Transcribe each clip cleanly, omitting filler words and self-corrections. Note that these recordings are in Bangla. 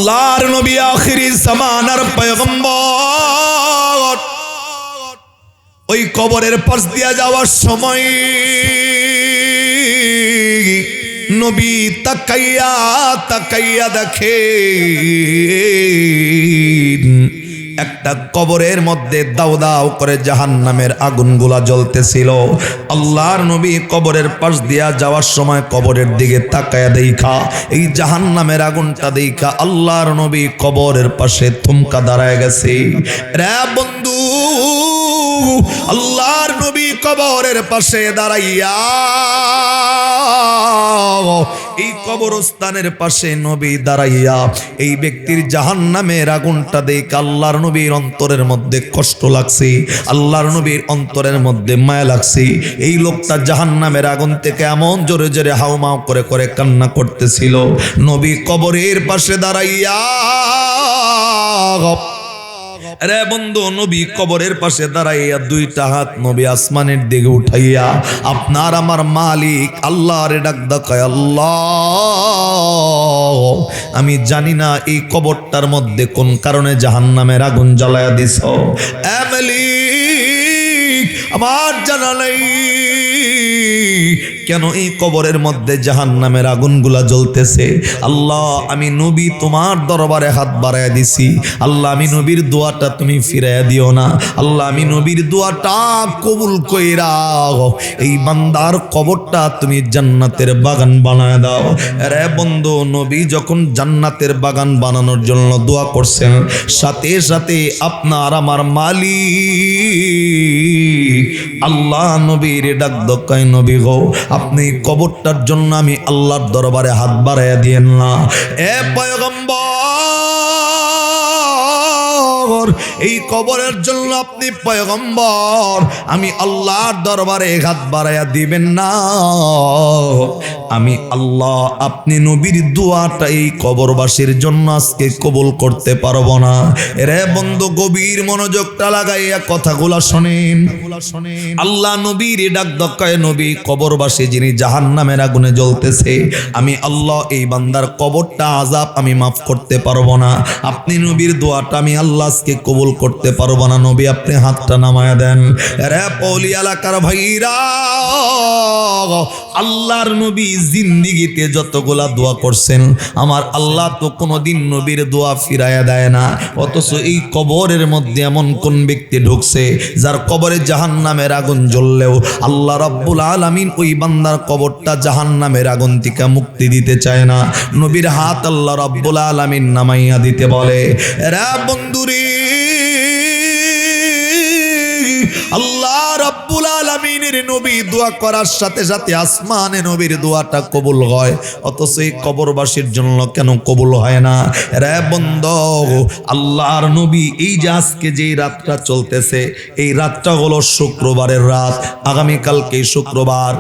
আল্লাহর নবী আখিরি জামানার পয়গম্বর ওই কবরের পাশ দিয়া যাওয়ার সময় নবী তাকাইয়া তাকাইয়া দেখে একটা কবরের মধ্যে দাও দাও করে জাহান্নামের আগুনগুলা জ্বলতেছিল। আল্লাহর নবী কবরের পাশ দিয়া যাওয়ার সময় কবরের দিকে তাকায়া দেখা এই জাহান্নামের আগুনটা দেখা আল্লাহর নবী কবরের পাশে থমকা দাঁড়ায় গেছে। রে বন্ধু, আল্লাহর নবী কবরের পাশে দাঁড়াইয়া এই কবরস্থানের পাশে নবী দাঁড়াইয়া এই ব্যক্তির জাহান্নামের আগুনটা দেখে আল্লাহর নবীর অন্তরের মধ্যে কষ্ট লাগছে, আল্লাহর নবীর অন্তরের মধ্যে মায়া লাগছে। এই লোকটা জাহান্নামের আগুন থেকে এমন জোরে জোরে হাউমাউ করে করে কান্না করতেছিল। নবী কবরের পাশে দাঁড়াইয়া, রে বন্ধু, নবী কবরের পাশে দাঁড়াইয়া দুইটা হাত নবী আসমানের দিকে উঠাইয়া আপনার আমার মালিক আল্লাহরে ডাক দেখায়, আল্লাহ আমি জানি না এই কবরটার মধ্যে কোন কারণে জাহান্নামের আগুন জ্বালায়া দিছ, এ মালিক আমার জানা নাই কেন এই কবরের মধ্যে জাহান্নামের আগুনগুলা জ্বলতেছে। আল্লাহ আমি নবী তোমার দরবারে হাত বাড়াইয়া দিছি, আল্লাহ আমি নবীর দোয়াটা তুমি ফিরাইয়া দিও না, আল্লাহ আমি নবীর দোয়াটা কবুল কইরা এই বান্দার কবরটা তুমি জান্নাতের বাগান বানায় দাও। রে বন্ধু, নবী যখন জান্নাতের বাগান বানানোর জন্য দোয়া করছেন, সাথে সাথে আপনার আমার মালিক আল্লাহ নবীর ডাক দকায়, নবী গো আপনি কবরটার জন্য আমি আল্লাহর দরবারে হাত বাড়াইয়া দিয়েন না। এ পয়গম্বর, এই কবরের জন্য আপনি পয়গম্বর, আমি আল্লাহর দরবারে হাত বাড়াইয়া দিবেন না। আমি আল্লাহ আপনি নবীর দোয়াটা এই কবরবাসীর জন্য আজকে কবুল করতে পারবো না। রে বন্ধু, গভীর মনোযোগটা লাগাইয়া কথাগুলা শোনেন। আল্লাহ নবীর ডাক দক্কায়, নবী কবরবাসী যিনি জাহান্নামের আগুনে জ্বলতেছে, আমি আল্লাহ এই বান্দার কবরটা আযাব আমি মাফ করতে পারবো না। আপনি নবীর দোয়াটা আমি আল্লাহ আজকে কবুল করতে পারবো না। নবী আপনি হাতটা নামায়া দেন। রে পৌলি এলাকার ভাইরা, আল্লাহর নবী জিন্দিগিতে যতগুলা দোয়া করছেন আমার আল্লাহ তো কোনোদিন নবীর দোয়া ফিরাইয়া দেয় না। অথচ এই কবরের মধ্যে এমন কোন ব্যক্তি ঢুকছে যার কবরে জাহান্নামের আগুন জ্বললেও আল্লাহ রাব্বুল আলামিন ওই বান্দার কবরটা জাহান্নামের আগুন থেকে মুক্তি দিতে চায় না। নবীর হাত আল্লাহ রাব্বুল আলামিন নামাইয়া দিতে বলে। রে বন্ধুরে, আল্লাহ রাব্বুল আলামিনের নবী দোয়া করার সাথে সাথে আসমানে নবীর দোয়াটা কবুল হয়, অথচ এই কবরবাসীর জন্য কেন কবুল হয় না? রে বন্ধু, আল্লাহর নবী এই যে আজকে যে রাতটা চলতেছে, এই রাতটা হলো শুক্রবারের রাত, আগামীকালকে শুক্রবার।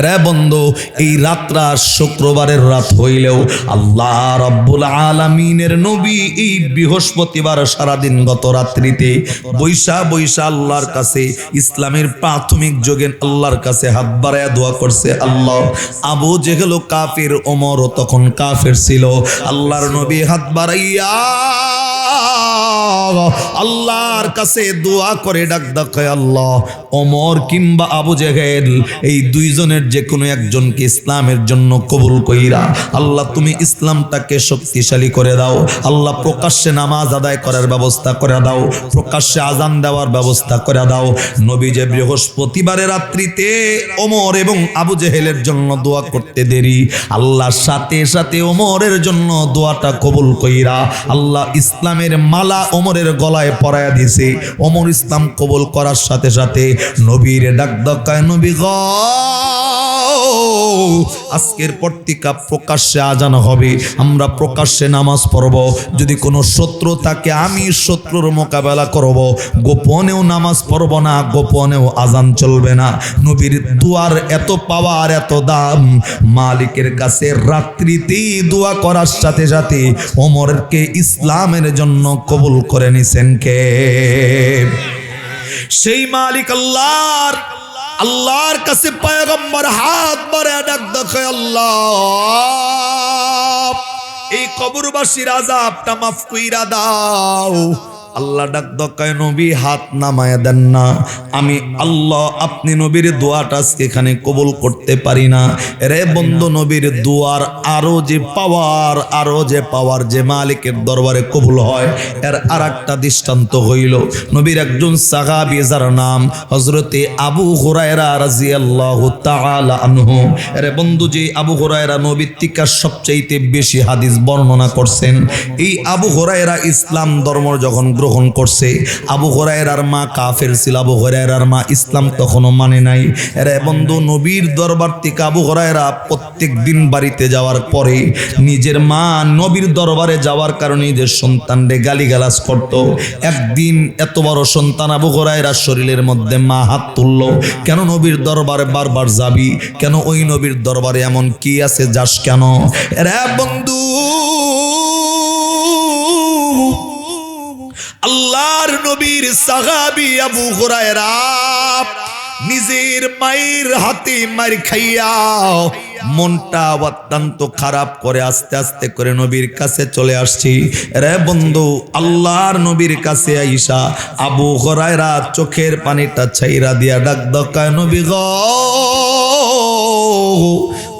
রে বন্ধু, এই রাতটা শুক্রবারের রাত হইলেও আল্লাহ রাব্বুল আলামিনের নবী এই বৃহস্পতিবার সারাদিন গত রাত্রিতে বৈশা বৈশা আল্লাহর কাছে ইসলামের প্রাথমিক যুগে আল্লাহর কাছে হাত বাড়ায়া দোয়া করছে। আল্লাহ, আবু জেহেল কাফির, ওমরও তখন কাফির ছিল, আল্লাহর নবী হাত বাড়াইয়া আল্লাহর কাছে দোয়া করে ডাক দেখায়, আল্লাহ ওমর কিংবা আবু জেহেল এই দুইজনের যে কোনো একজনকে ইসলামের জন্য কবুল কইরা আল্লাহ তুমি ইসলামটাকে শক্তিশালী করে দাও। আল্লাহ প্রকাশ্যে নামাজ আদায় করার ব্যবস্থা করে দাও, প্রকাশ্যে আজান দেওয়ার ব্যবস্থা করে দাও। নবী যে বৃহস্পতিবারের রাত্রিতে ওমর এবং আবু জেহেলের জন্য দোয়া করতে দেরি, আল্লাহর সাথে সাথে ওমরের জন্য দোয়াটা কবুল কইরা আল্লাহ ইসলামের মালা ওমরের গলায় পরায়া দিছে। ওমর ইসলাম কবুল করার সাথে সাথে নবীর ডাক দকায়, নবী গো আজকের পর থেকে প্রকাশ্যে আজান হবে, আমরা প্রকাশ্যে নামাজ পড়ব। যদি কোনো শত্রু থাকে আমি শত্রুর মোকাবেলা করব, গোপনেও নামাজ পড়ব না, গোপনেও আজান চলবে না। নবীর দুয়ার এত পাওয়ার, এত দাম, মালিকের কাছে রাত্রিতেই দোয়া করার সাথে সাথে ওমরকে ইসলামের জন্য কবুল করে নিছেন কে? সেই মালিক আল্লাহর আল্লাহর কাছে পয়গম্বর হাত বাড়ায় ডাক দেখায়, আল্লাহ এই কবরবাসীর আযাবটা মাফ কইরা দাও। আল্লাহ ডাক দকায় নবী হাত নামায়া দেন না, আমি আল্লাহ আপনি নবীর দোয়াটা আজকে এখানে কবুল করতে পারি না। রে বন্ধু, নবীর দোয়ার আরো যে পাওয়ার যে মালিকের দরবারে কবুল হয়, এর আরেকটা দৃষ্টান্ত হইল নবীর একজন সাহাবী যার নাম হযরতে আবু হুরায়রা রাদিয়াল্লাহু তাআলা আনহু। রে বন্ধু, যে আবু হুরায়রা নবীর থেকে সবচাইতে বেশি হাদিস বর্ণনা করছেন, এই আবু হুরায়রা ইসলাম ধর্ম যখন গ্রহণ করছে, আবু হুরায়রার মা কাফের ছিল, আবু হুরায়রার মা ইসলাম তখনও মানে নাই। রে বন্ধু, নবীর দরবার থেকে আবু হুরায়রা প্রত্যেক দিন বাড়িতে যাওয়ার পরে নিজের মা নবীর দরবারে যাওয়ার কারণে নিজের সন্তানরে গালিগালাজ করত। একদিন এত বড় সন্তান আবু হুরায়রার শরীরের মধ্যে মা হাত তুলল, কেন নবীর দরবারে বারবার যাবি কেন? ওই নবীর দরবারে এমন কি আছে যাস কেন? রে বন্ধু, আল্লাহর নবীর সাহাবী আবু হুরায়রা নিজের মায়ের হাতে মার খাইয়া মনটা অত্যন্ত খারাপ করে আস্তে আস্তে করে নবীর কাছে চলে আসছি। রে বন্ধু, আল্লাহর নবীর কাছে আইসা আবু হুরায়রা চোখের পানিটা ছাইরা দিয়া ডাক দকায়, নবী গো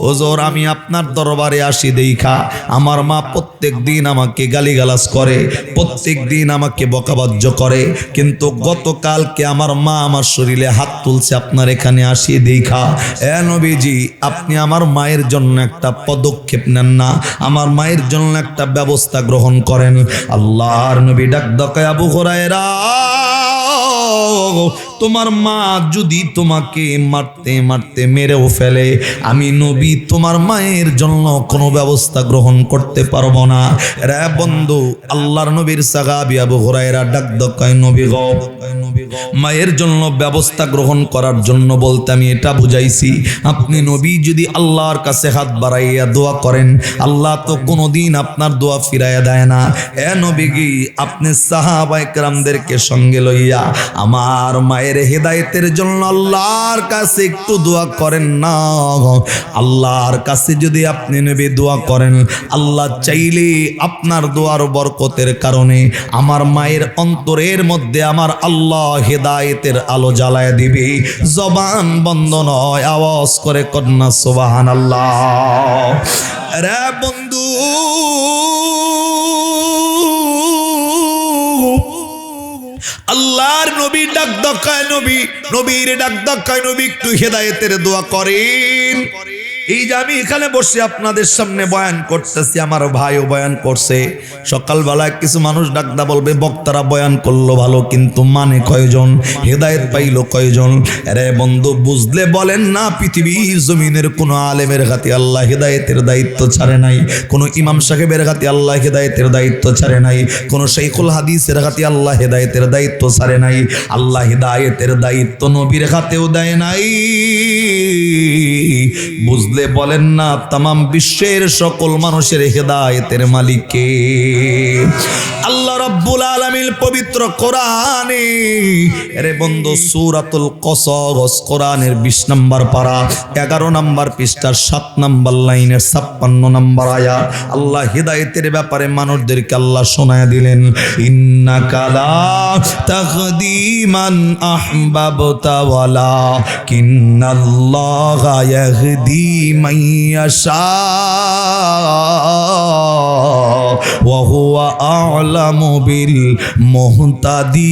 হুজুর, আমি আপনার দরবারে আসি দেখা আমার মা প্রত্যেক দিন আমাকে গালিগালাজ করে, প্রত্যেক দিন আমাকে বকাবাজ্য করে, কিন্তু গতকালকে আমার মা আমার শরীরে হাত তুলছে আপনার এখানে আসি দেখা। এ নবীজি, আপনি আমার মায়ের জন্য একটা পদক্ষেপ নেন না, আমার মায়ের জন্য একটা ব্যবস্থা গ্রহণ করেন। আল্লাহর নবী ডাক দকায়, আবু হুরায়রা, তোমার মা যদি তোমাকে মারতে মারতে মেরেও ফেলে, আমি নবী তোমার মায়ের জন্য কোনো ব্যবস্থা গ্রহণ করতে পারবো না। রে বন্ধু, আল্লাহর নবীর সাহাবী আবু হুরায়রা ডাক দকায়, নবী গো, মায়ের জন্য ব্যবস্থা গ্রহণ করার জন্য বলতে আমি এটা বুঝাইছি, আপনি নবী যদি আল্লাহর কাছে হাত বাড়াইয়া দোয়া করেন, আল্লাহ তো কোনোদিন আপনার দোয়া ফিরাইয়া দেয় না। এ নবী কি আপনি সাহাবায়ে কেরামদেরকে সঙ্গে লইয়া আমার মায়ের হেদায়েতের জন্য আল্লাহর কাছে একটু দোয়া করেন না। আল্লাহর কাছে যদি আপনি নবী দোয়া করেন, আল্লাহ চাইলে আপনার দোয়ার বরকতের কারণে আমার মায়ের অন্তরের মধ্যে আমার আল্লাহ হেদায়েতের আলো জ্বালায় দিবে। জবান বন্ধ নয়, আওয়াজ করে কন্যা সুবহানাল্লাহ। রে বন্ধু, আল্লাহর নবী ডাক দকায়, নবীর ডাক দকায়, নবী একটু হেদায়েতের দোয়া করেন। এই যে আমি এখানে বসে আপনাদের সামনে বয়ান করতেছি, আমার ভাইও বয়ান করছে। সকালবেলা কিছু মানুষ ডাকদা বলবে বক্তারা বয়ান করলো ভালো, কিন্তু মানে কয়জন, হেদায়েত পাইলো কয়জন? আরে বন্ধু, বুঝলে বলেন না, পৃথিবীর জমিনের কোন আলেমের হাতে আল্লাহ হেদায়েতের দায়িত্ব ছাড়ে নাই, কোন ইমাম সাহেবের হাতে আল্লাহ হেদায়েতের দায়িত্ব ছাড়ে নাই, কোন শাইখুল হাদিসের হাতে আল্লাহ হেদায়েতের দায়িত্ব ছাড়ে নাই। আল্লাহ হেদায়েতের দায়িত্ব নবীর হাতেও দেয় নাই। বুঝলে বলেন না, তামাম বিশ্বের সকল মানুষের হেদায়েতের মালিক কে? আল্লাহ রাব্বুল আলামিন পবিত্র কোরআনে। আরে বন্ধু, সূরাতুল কসস কোরআনের 20 নম্বর পারা 11 নম্বর পৃষ্ঠার 7 নম্বর লাইনের 56 নম্বর আয়াত আল্লাহ হেদায়েতের ব্যাপারে মানুষদেরকে আল্লাহ শোনায় দিলেন, ইন্নাকা লা তাহদি মান আহবাবতা ওয়ালাকিন্নাল্লাহা ইয়াহদি মান ইয়াশা ওয়া হুয়া আ'লামু বিল মুহতাদিন।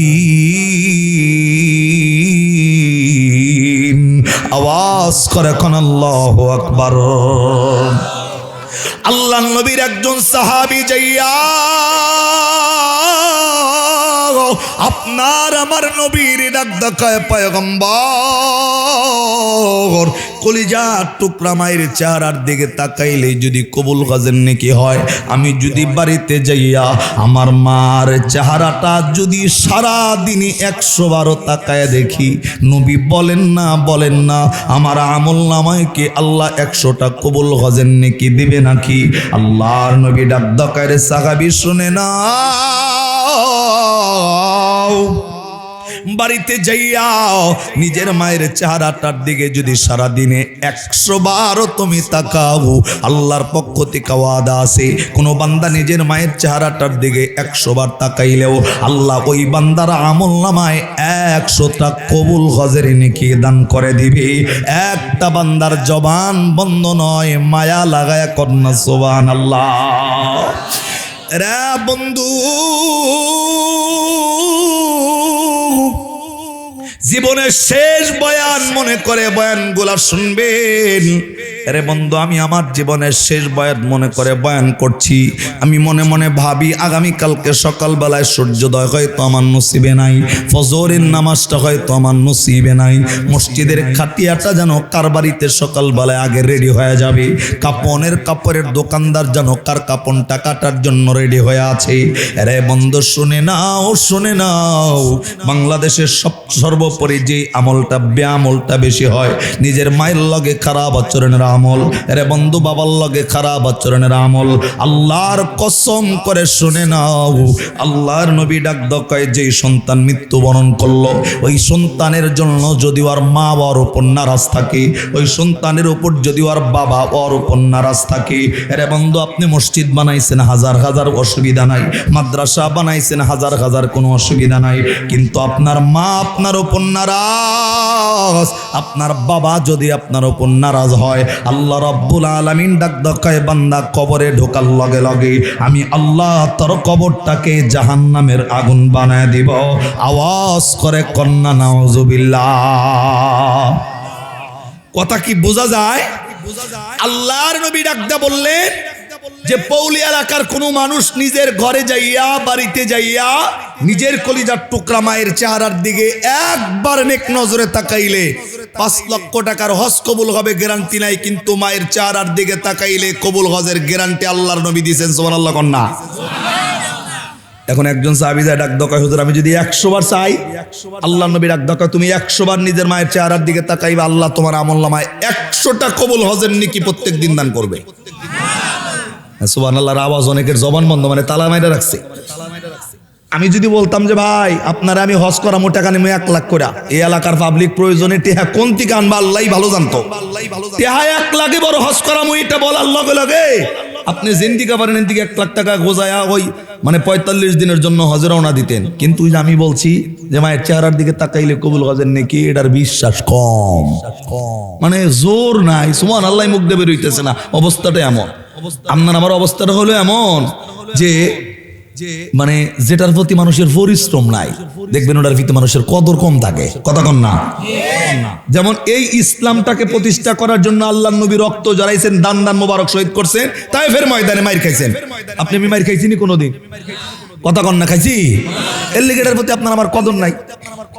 আওয়াজ করে কোন আল্লাহু আকবার। আল্লাহ নবীর একজন সাহাবী যাইয়া আপনার আমার নবীর ডাক দেখায়, পয়গম্বর কলিজার টুকরা মায়ের চেহারার দিকে তাকাইলে যদি কবুল গাজের নেকি হয়, আমি যদি বাড়িতে যাইয়া আমার মার চেহারাটা যদি সারা দিনে 100 বারও তাকায় দেখি, নবী বলেন না আমার আমল নামায় কি আল্লাহ 100টা কবুল গাজের নেকি দিবে নাকি? আল্লাহর নবী ডাক দেখায়, সাহাবী শুনে না, বাড়িতে যাইয়া নিজের মায়ের চেহারাটার দিকে যদি সারা দিনে 100 বারও তুমি তাকাও, আল্লাহর পক্ষ থেকে ওয়াদা আছে কোন বান্দা নিজের মায়ের চেহারাটার দিকে 100 বার তাকাইলেও আল্লাহ ওই বান্দার আমলনামায় 100টা কবুল হজের নেকি দান করে দিবে। একটা বান্দার জবান বন্ধ নয়, মায়া লাগায়া কন্যা সুবহানাল্লাহ। রে বন্ধু, জীবনের শেষ বয়ান মনে করে বয়ানগুলা শুনবেন। আরে বন্ধু, আমি আমার জীবনের শেষ বয়ান মনে করে বয়ান করছি। আমি মনে মনে ভাবি আগামীকালকে সকালবেলায় সূর্যোদয় হয়তো আমার নসিবে নাই, ফজরের নামাজটা হয়তো আমার নসিবে নাই, মসজিদের খাটিয়াটা যেন কার বাড়িতে সকালবেলায় আগে রেডি হয়ে যাবে, কাপড়ের দোকানদার যেন কার কাপড়টা কাটার জন্য রেডি হয়ে আছে। আরে বন্ধু, শুনে নাও, বাংলাদেশের সর্বোপরি যে আমলটা বেআমলটা বেশি হয়, নিজের মায়ের লগে খারাপ আচরণের আমল। আরে বন্ধু, বাবার লগে খারাপ আচরণের আমল। আল্লাহর কসম করে শুনে নাও, আল্লাহর নবী ডাক দকায় যেই সন্তান মৃত্যুবরণ করলো, ওই সন্তানের জন্য যদি ওর মা ওর উপর নারাজ থাকে, ওই সন্তানের উপর যদি ওর বাবা ওর উপর নারাজ থাকে, আরে বন্ধু, আপনি মসজিদ বানাইছেন হাজার হাজার অসুবিধা নাই, মাদ্রাসা বানাইছেন হাজার হাজার কোনো অসুবিধা নাই, কিন্তু আপনার মা আপনার উপর নারাজ, আপনার বাবা যদি আপনার উপর নারাজ হয়, আল্লাহ রাব্বুল আলামিন ডাক দকায় বান্দা কবরে ঢোকার লগে লগে আমি আল্লাহ তোর কবরটাকে জাহান্নামের আগুন বানায় দিব। আওয়াজ করে কন্যা নাউজুবিল্লাহ। কথা কি বোঝা যায়? আল্লাহর নবী ডাকদা বললেন যে পৌলি এলাকার কোনো মানুষ নিজের ঘরে যাইয়া, বাড়িতে যাইয়া নিজের কলিজার টুকরা মায়ের চেহারার দিকে একবার নেক নজরে তাকাইলে 5 লক্ষ টাকার হজ কবুল হবে গ্যারান্টি নাই, কিন্তু মায়ের চেহারার দিকে তাকাইলে কবুল হজের গ্যারান্টি আল্লাহর নবী দিয়েছেন। সুবহানাল্লাহ কন্যা। এখন একজন সাহাবী যায় ডাক দকায়, হুজুর আমি যদি 100 বার চাই, আল্লাহর নবী ডাক দকায় তুমি 100 বার নিজের মায়ের চেহারার দিকে তাকাইবা, আল্লাহ তোমার আমলনামায় 100টা কবুল হজের নেকি প্রত্যেক দিন দান করবে। সুবহানাল্লাহর আওয়াজ অনেকের জবান বন্ধ, মানে তালা মাইরা রাখছে। আমি যদি বলতাম যে ভাই আপনারা আমি হজ করামো, টাকা নেমে 1 লাখ করে, এই এলাকার পাবলিক প্রয়োজনে টেহা কোন থেকে আনবা আল্লাহই ভালো জানতো। টেহা 1 লাখে বড় হজ করামো এটা বলার লগে লগে আপনি জিন্দিকা পারেন এদিকে 1 লাখ টাকা গোজায়া ওই মানে 45 দিনের জন্য হজে রওনা দিতেন। কিন্তু আমি বলছি যে মায়ের চেহারার দিকে তাকাইলে কবুল হজের নাকি, এটার বিশ্বাস কম, মানে জোর নাই। সুবহানাল্লাহ, মুখ দিয়ে বের হইতেছে না। অবস্থাটা এমন, আপনার আমার অবস্থাটা হলো এমন যে মানে যেটার প্রতি মানুষের পরিশ্রম নাই, দেখবেন ওটার ভিতরে মানুষের কদর কম থাকে। কথা কন না? যেমন এই ইসলামটাকে প্রতিষ্ঠা করার জন্য আল্লাহর নবী রক্ত জড়াইছেন, দান মোবারক শহীদ করছেন, তায়েফের ময়দানে মাইর খাইছেন। আপনি আমি মাইর খাইছিনি কোনোদিন? কথা কন না? খাইছি। এর লিগেটার প্রতি আপনার আমার কদর নাই।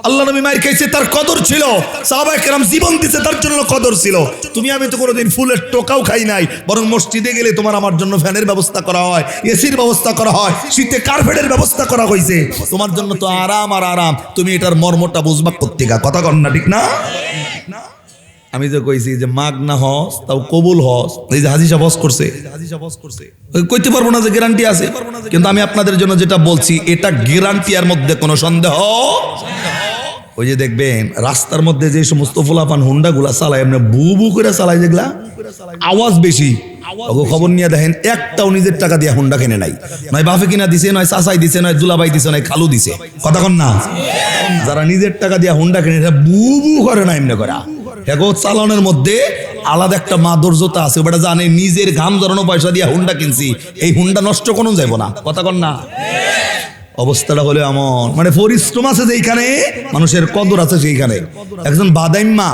আল্লাহ নবী মাইর খাইছে, তার কদর ছিল। সাহাবায়ে কেরাম জীবন দিতে, তার জন্য কদর ছিল। তুমি আমি তো কোনোদিন ফুলের টোকাও খাই নাই, বরং মসজিদে গেলে তোমার আমার জন্য ফ্যানের ব্যবস্থা করা হয়, এসির ব্যবস্থা করা হয়, শীতে কার্পেটের ব্যবস্থা করা হয়েছে। তোমার জন্য তো আরাম আর আরাম, তুমি এটার মর্মটা বুঝবা পত্রিকা। কথা কন না? ঠিক না? আমি যে কইছি যে মাগ না হস তাও কবুল হস, এই যে হাজি সাহেব হজ করছে, কইতে পারবো না যে গ্যারান্টি আছে, কিন্তু আমি আপনাদের জন্য যেটা বলছি এটা গ্যারান্টি, এর মধ্যে কোনো সন্দেহ। ওই যে দেখবেন রাস্তার মধ্যে যে সমস্ত ফুলাপান হুন্ডা গুলা চালায়, এমনি বু বু করে চালায়, যেগুলা আওয়াজ বেশি, খবর নিয়ে দেখেন একটাও নিজের টাকা দিয়ে হুন্ডা কিনে নাই, নয় বাপে কিনা দিছে, নয় চাচাই দিছে, নয় দুলাবাই দিছে, নয় খালু দিছে। কথা কন না? যারা নিজের টাকা দিয়ে হুন্ডা কিনে বু বু করে না, এমনি করে এগো চালানোর মধ্যে আলাদা একটা মাধুর্যতা আছে। ওটা জানে নিজের ঘাম জড়ানো পয়সা দিয়ে হুন্ডা কিনছি, এই হুন্ডা নষ্ট কোনো যাবো না। কথা কন না? অবস্থাটা হলো এমন, মানে পরিশ্রম আছে যেইখানে, মানুষের কদর আছে সেইখানে। একজন বাদাইম্মা,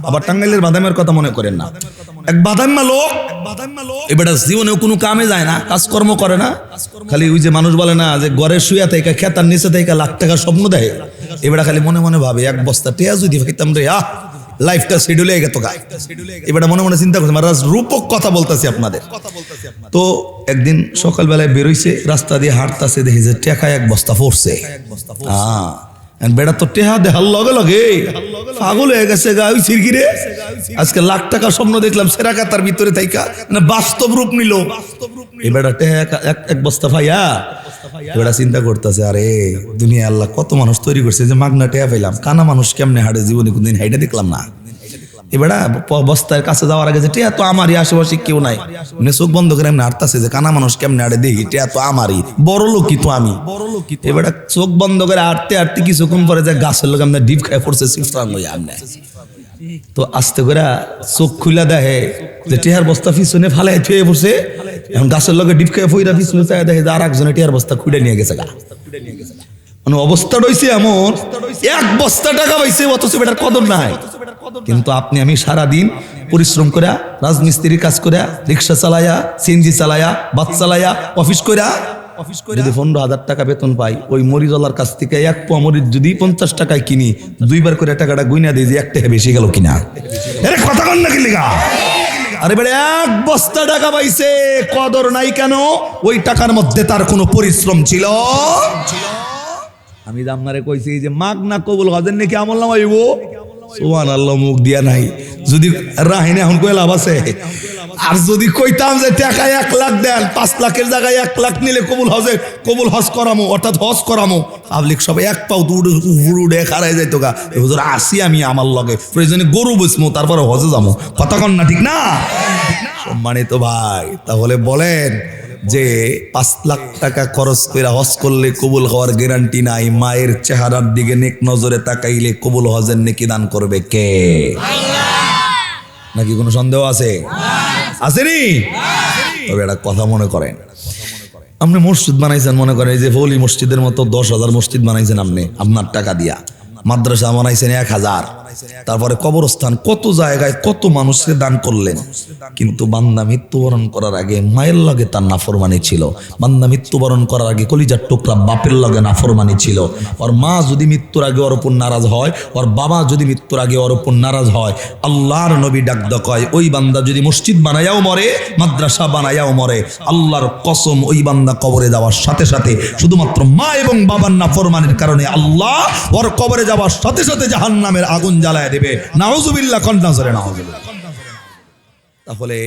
আবার টাঙ্গাইলের বাদামের কথা মনে করেন না, এক বাদাইম্মা লোক, এবারে জীবনেও কোনো কামে যায় না, কাজকর্ম করে না, খালি ওই যে মানুষ বলে না যে ঘরে শুয়ে থেকে খেতার নিচে থেকে লাখ টাকার স্বপ্ন দেয়, এবারে খালি মনে মনে ভাবে এক বস্তা টেয়া যদি খাইতাম রে, লাইফটা শিডিউল হয়ে গেত গা। এবারে মনে মনে চিন্তা করছে, রূপক কথা বলতেছি আপনাদের। তো একদিন সকালবেলায় বেরোইছে, রাস্তা দিয়ে হাঁটতেছে, দেখি যে টেকায় 1 বস্তা পড়ছে। বেড়া তো টেহা দেখার লগে লগে পাগল হয়ে গেছে গা, ওই সিরকিরে আজকে লাখ টাকা স্বপ্ন দেখলাম, সেরা কাতার ভিতরে থাইকা না বাস্তব রূপ নিল। এবার এক বস্তা ভাইয়া এবার চিন্তা করতেছে, আরে দুনিয়া আল্লাহ কত মানুষ তৈরি করছে যে মাগনা টেয়া পাইলাম, কানা মানুষ কেমনে হাঁটে জীবনে কোনদিন হাইটা দেখলাম না। এবার বস্তার কাছে যাওয়ার আগে যে টেয়া তো আমারই, আশেপাশে কেউ নাই, চোখ বন্ধ করে এমনি হাঁটতেছে যে কানা মানুষ কেমনে হাঁটে দেখি, টেয়া তো আমারই, বড় লোকই তো আমি। এবার চোখ বন্ধ করে হাঁটতে হাঁটতে কিছুক্ষণ পরে যে গাছের লোক আমরা ডিপ খাই পড়ছে সিফরান লইয়া আমনে। তো আস্তে করে চোখ খুলে দেখে যে টেহার বস্তা পিছনে ফালাই থুয়ে পড়ছে, এখন গাছের লগে ডিপ খাই ফইরা পিছনে চাই দেখে যে আর একজনে টেহার বস্তা খুঁড়ে নিয়ে গেছে গা। মানে অবস্থা রয়েছে এমন, এক বস্তা টাকা পাইছে অথচ বেটার কদর নাই। কিন্তু আপনি আমি সারাদিন পরিশ্রম করে রাজমিস্ত্রির কাজ করে রিক্সা চালায়া, সিএনজি চালায়া, বাস চালায়া, অফিস করে যদি 15,000 টাকা বেতন পাই, ওই মরিজলার কাছ থেকে এক পোয়া মরিচ যদি 50 টাকায় কিনি, দুইবার করে টাকাটা গুইনা দিই যে এক টাকা বেশি গেল কিনা। আরে কথা কন না কি লিগা? আরে বেড়ে এক বস্তা টাকা পাইছে, কদর নাই কেন? ওই টাকার মধ্যে তার কোনো পরিশ্রম ছিল। আমি আপনারে কইছি যে মাগনা কবুল হজের নাকি আমল নামাইব, সুবহানাল্লাহ মুখ দিয়া নাই। যদি রাহিনে এখন কই লাভ আছে? আর যদি কইতাম যে টাকা 1 লাখ দেন, 5 লাখের জায়গায় 1 লাখ নিলে কবুল হজ করামো, অর্থাৎ হজ করামো, পাবলিক সব এক পাও উড়ে খারাই যাইতো গা। হুজুর আসি আমি আমার লগে, প্রয়োজনে গরু বেচমু, তারপরে হজে যাবো। কথা কন না, ঠিক না? সম্মানিত ভাই, তাহলে বলেন যে 5 লাখ টাকা খরচ করে হজ করলে কবুল হওয়ার গ্যারান্টি নাই, মায়ের চেহারার দিকে নেক নজরে তাকাইলে কবুল হজের নেকি দান করবে কে? নাকি কোনো সন্দেহ আছে? আসেনি? তবে একটা কথা মনে করেন, আপনি মসজিদ বানাইছেন, মনে করেন এই যে ভলি মসজিদের মতো 10,000 মসজিদ বানাইছেন আপনি আপনার টাকা দিয়া, মাদ্রাসা বানাইছেন 1,000, তারপরে কবরস্থান, কত জায়গায় কত মানুষকে দান করলেন, কিন্তু বান্দা মৃত্যুবরণ করার আগে মায়ের লগে তার নাফরমানি ছিল, বান্দা মৃত্যুবরণ করার আগে কলিজার টুকরা বাপের লগে নাফরমানি ছিল। ওর মা যদি মৃত্যুর আগে ওর উপর নারাজ হয়, ওর বাবা যদি মৃত্যুর আগে ওর উপর নারাজ হয়, আল্লাহর নবী ডাক কয় ওই বান্দা যদি মসজিদ বানায়াও মরে, মাদ্রাসা বানায়াও মরে, আল্লাহর কসম ওই বান্দা কবরে যাওয়ার সাথে সাথে শুধুমাত্র মা এবং বাবার নাফরমানির কারণে আল্লাহ ওর কবরে যাওয়ার সাথে সাথে জাহান্নামের আগুন জ্বালায় দেবে। নাউজুবিল্লাহ, কন্না জোরে নাউজুবিল্লাহ। তাহলে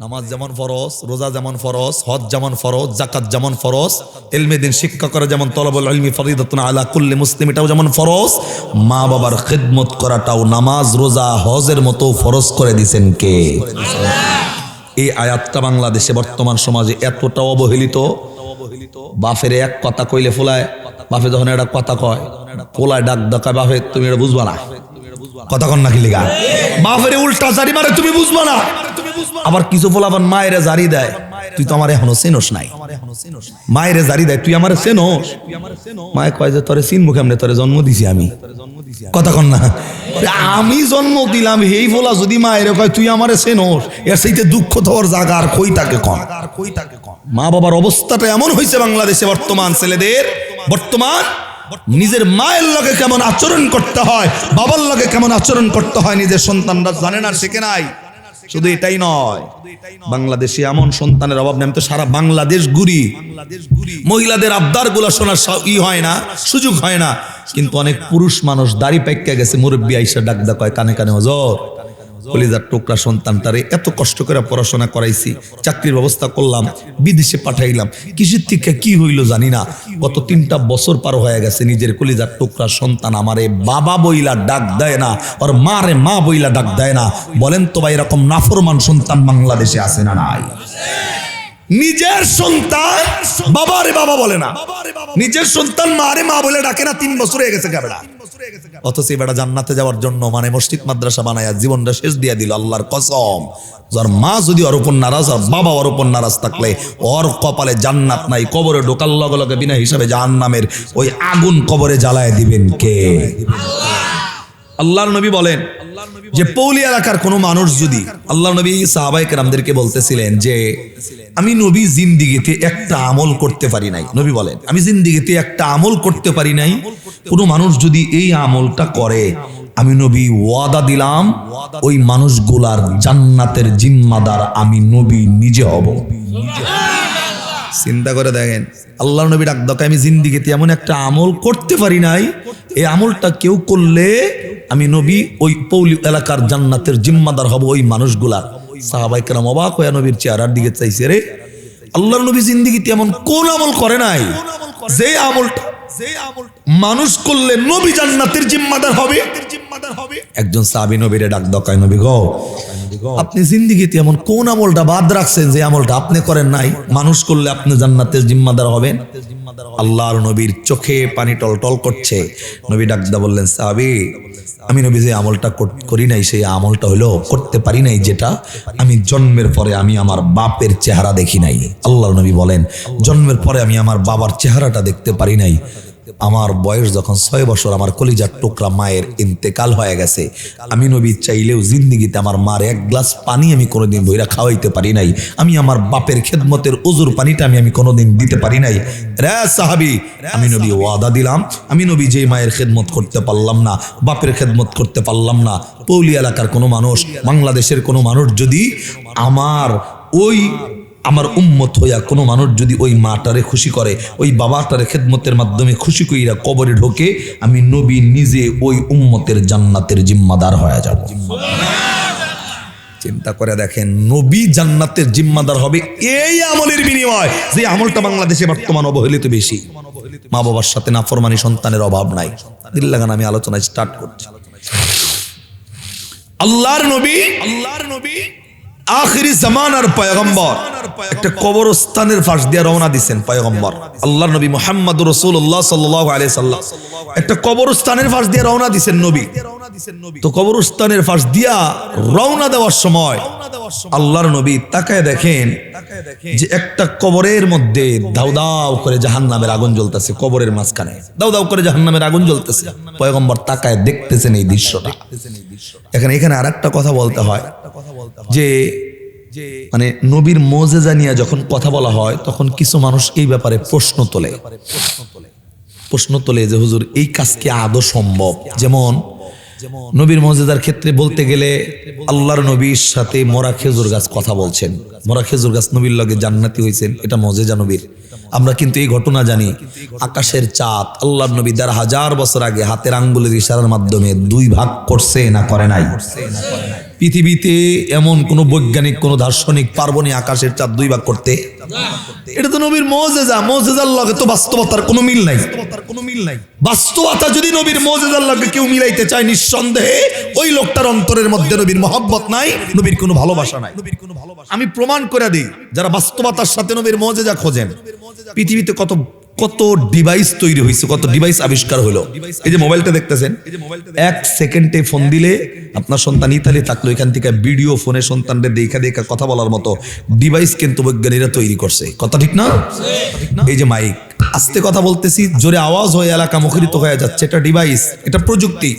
নামাজ যেমন ফরজ, রোজা যেমন ফরজ, হজ যেমন ফরজ, যাকাত যেমন ফরজ, ইলমে দ্বীন শিক্ষা করা যেমন তলবুল ইলমি ফরিদাতুন আলা কুল্লি মুসলিম, এটাও যেমন ফরজ, মা বাবার খিদমত করাটাও নামাজ রোজা হজের মতো ফরজ করে দিয়েছেন কে? এই আয়াতটা বাংলাদেশে বর্তমান সমাজে এতটা অবহেলিত, বাফের এক কথা কইলে ফোলায়, বাফে যখন একটা কথা কয় ফোলায় ডাক ডাকায়, বাফে তুমি এটা বুঝবা না, কথা কন নাকি লিগা? বাপেরে উল্টা জারি মারে, তুমি বুঝবা না। আবার কিছু ফলাফল মায়েরে জারি দেয়, তুই তো আমার এখনো চেনোস নাই। মায়েরে জারি দেয়, তুই আমার চেনোস? মায়ে কয় যে তোরে চিনবো কেমনে, তোরে জন্ম দিছি আমি। কথা কন না? আমি জন্ম দিলাম এই ফলা যদি মায়েরে কয় তুই আমারে চেনোস, এর সেইতে দুঃখ তোর জায়গা আর কই তাকে কম। মা বাবার অবস্থাটা এমন হয়েছে বাংলাদেশে বর্তমান ছেলেদের, বর্তমান নিজের মায়ের লগে কেমন আচরণ করতে হয়, বাবার লগে কেমন আচরণ করতে হয় নিজের সন্তানরা জানে না, শিখে নাই। শুধু এটাই নয়, বাংলাদেশে এমন সন্তানের অভাব নেই। তো সারা বাংলাদেশ ঘুরি, মহিলাদের আবদার গুলা শোনার হয় না, সুযোগ হয় না, কিন্তু অনেক পুরুষ মানুষ দাড়ি পাইকা গেছে, মুরব্বী আইসা ডাক দা কয় কানে কানে, হুজুর কলিজার টুকরা সন্তানটারে এত কষ্ট করে পড়াশোনা করাইছি, চাকরির ব্যবস্থা করলাম, বিদেশে পাঠাইলাম, কিসের থেকে কি হইল জানি না, গত 3টা বছর পার হয়ে গেছে, নিজের কলিজার টুকরা সন্তান আমারে বাবা বইলা ডাক দেয় না, ওর মারে মা বইলা ডাক দেয় না। বলেন তো ভাই, এরকম নাফরমান সন্তান বাংলাদেশে আছে না নাই? নিজের সন্তান বাবারে বাবা বলে না, নিজের সন্তান মারে মা বলে ডাকে না, 3 বছর হয়ে গেছে কেবড়া। অথচ বেটা জান্নাতে যাওয়ার জন্য মানে মসজিদ মাদ্রাসা বানায়া জীবনটা শেষ দিয়ে দিল। আল্লাহর কসম, যার মা যদি ওর উপর নারাজ আর বাবা ওর উপর নারাজ থাকলে ওর কপালে জান্নাত নাই। কবরে ঢোকার লগে লগে বিনা হিসাবে জাহান্নামের ওই আগুন কবরে জ্বালায় দিবেন কে? আল্লাহর নবী বলেন যে পৌলি এলাকার কোনো মানুষ যদি, আল্লাহ নবী সাহাবায়ে কেরামদেরকে বলতেছিলেন যে আমি নবী জিন্দিগিতে একটা আমল করতে পারি নাই, নবী বলেন আমি জিন্দিগিতে একটা আমল করতে পারি নাই, কোনো মানুষ যদি এই আমলটা করে আমি নবী ওয়াদা দিলাম ওই মানুষগুলার জান্নাতের জিম্মাদার আমি নবী নিজে হব। চিন্তা করে দেখেন, আল্লাহ নবী ডাক দাও আমি জিন্দিগিতে এমন একটা আমল করতে পারি নাই, এই আমলটা কেউ করলে আমি নবী ওই পৌলি এলাকার জান্নাতের জিম্মাদার হব ওই মানুষগুলার। সাহাবায়ে কেরাম অবাক হয়ে নবীর চেহারার দিকে চাইছে, রে আল্লাহর নবী জিন্দেগিতে এমন কোন আমল করে নাই যে আমলটা মানুষ করলে নবী জান্নাতের জিম্মাদার হবে। একজন সাহাবী নবীরে ডাক দকায়, নবী গো, আপনি জিন্দেগিতে এমন কোন আমলটা বাদ রাখছেন যে আমলটা আপনি করেন নাই, মানুষ করলে আপনি জান্নাতের জিম্মাদার হবেন? আল্লাহর নবীর চোখে পানি টলটল করছে। নবী ডাকদা বললেন, সাহাবী, আমি নবী যে আমলটা করি নাই সেই আমলটা হলো করতে পারি নাই যেটা আমি জন্মের পরে আমি আমার বাপের চেহারা দেখি নাই। আল্লাহর নবী বলেন, জন্মের পরে আমি আমার বাবার চেহারাটা দেখতে পারি নাই। আমার বয়স যখন 6 বছর, আমার কলিজার টুকরা মায়ের ইন্তেকাল হয়ে গেছে। আমি নবী চাইলেও জিন্দেগিতে আমার মার এক গ্লাস পানি আমি কোনোদিন বইরা খাওয়াইতে পারি নাই। আমি আমার বাপের খেদমতের ওজুর পানিটা আমি কোনোদিন দিতে পারি নাই। রে সাহাবী, আমি নবী ওয়াদা দিলাম, আমি নবী যে মায়ের খেদমত করতে পারলাম না, বাপের খেদমত করতে পারলাম না, পৌলি এলাকার কোনো মানুষ, বাংলাদেশের কোনো মানুষ যদি আমার উম্মত হইয়া কোনো মানুষ যদি ওই মাটারে খুশি করে, ওই বাবাটারে খেদমতের মাধ্যমে খুশি কইরা কবরে ঢোকে, আমি নবী নিজে ওই উম্মতের জান্নাতের জিম্মাদার হয়ে যাব। চিন্তা করে দেখেন, নবী জান্নাতের জিম্মাদার হবে এই আমলের বিনিময়, যে আমলটা বাংলাদেশে বর্তমান অবহেলিত বেশি। মা বাবার সাথে নাফরমানি সন্তানের অভাব নাই। দিল লাগান আমি আলোচনা স্টার্ট করছি। আল্লাহর নবী আখিরি জামানার পয়গম্বর একটা কবরস্থানের পাশ দিয়ে রওনা দিচ্ছেন। পয়গম্বর আল্লাহর নবী মুহাম্মদুর রাসূলুল্লাহ সাল্লাল্লাহু আলাইহি সাল্লাম একটা কবরস্থানের পাশ দিয়ে রওনা দিচ্ছেন নবী। তো কবরস্থানের পাশ দিয়া রওনা দেওয়ার সময় আল্লাহর নবী তাকায় দেখেন যে একটা কবরের মধ্যে দাউ দাউ করে জাহান্নামের আগুন জ্বলতেছে। কবরের মাঝখানে দাউ দাউ করে জাহান্নামের আগুন জ্বলতেছে। পয়গম্বর তাকায় দেখতেছেন এই দৃশ্যটা। এখানে আরেকটা কথা বলতে হয় যে মানে নবীর মুজিজা নিয়ে যখন কথা বলা হয় তখন কিছু মানুষ এই ব্যাপারে প্রশ্ন তোলে যে হুজুর এই কাজ কি আদৌ সম্ভব? যেমন নবীর মুজিজার ক্ষেত্রে বলতে গেলে আল্লাহর নবীর সাথে মরা খেজুর গাছ কথা বলছেন। মরা খেজুর গাছ নবীর লগে জান্নাতি হয়েছেন, এটা মুজিজা নবীর। আমরা কিন্তু এই ঘটনা জানি, আকাশের চাঁদ আল্লাহর নবী 1000 বছর আগে হাতের আঙ্গুলের ইশারার মাধ্যমে 2 ভাগ করছে না করে নাই? পৃথিবীতে এমন কোন বৈজ্ঞানিক কোন দার্শনিক পারবনি আকাশের চাঁদ 2 ভাগ করতে? এটা তো নবীর মুজিজা। মুজিজার লগে তো বাস্তবতার কোনো মিল নাই। বাস্তবতা যদি নবীর মুজিজার লগে কেউ মিলাইতে চায়, নিঃসন্দেহে ওই লোকটার অন্তরের মধ্যে নবীর মহব্বত নাই, নবীর কোনো ভালোবাসা নাই। আমি প্রমাণ করে দিই, যারা বাস্তবতার সাথে নবীর মুজিজা খোঁজেন, পৃথিবীতে কত ডিভাইস তৈরি হয়েছে, কত ডিভাইস আবিষ্কার হলো। এই যে মোবাইলটা দেখতেছেন, 1 সেকেন্ডে ফোন দিলে আপনার সন্তান ইতালি থাকলো, এখান থেকে ভিডিও ফোনে সন্তানদের দেখা কথা বলার মতো ডিভাইস কিন্তু বৈজ্ঞানিকরা তৈরি করছে। কথা ঠিক না? এই যে মাইক, আস্তে কথা বলতেছি, জোরে আওয়াজ হয়ে এলাকা মুখরিত হয়ে যাচ্ছে, এটা ডিভাইস, এটা প্রযুক্তি।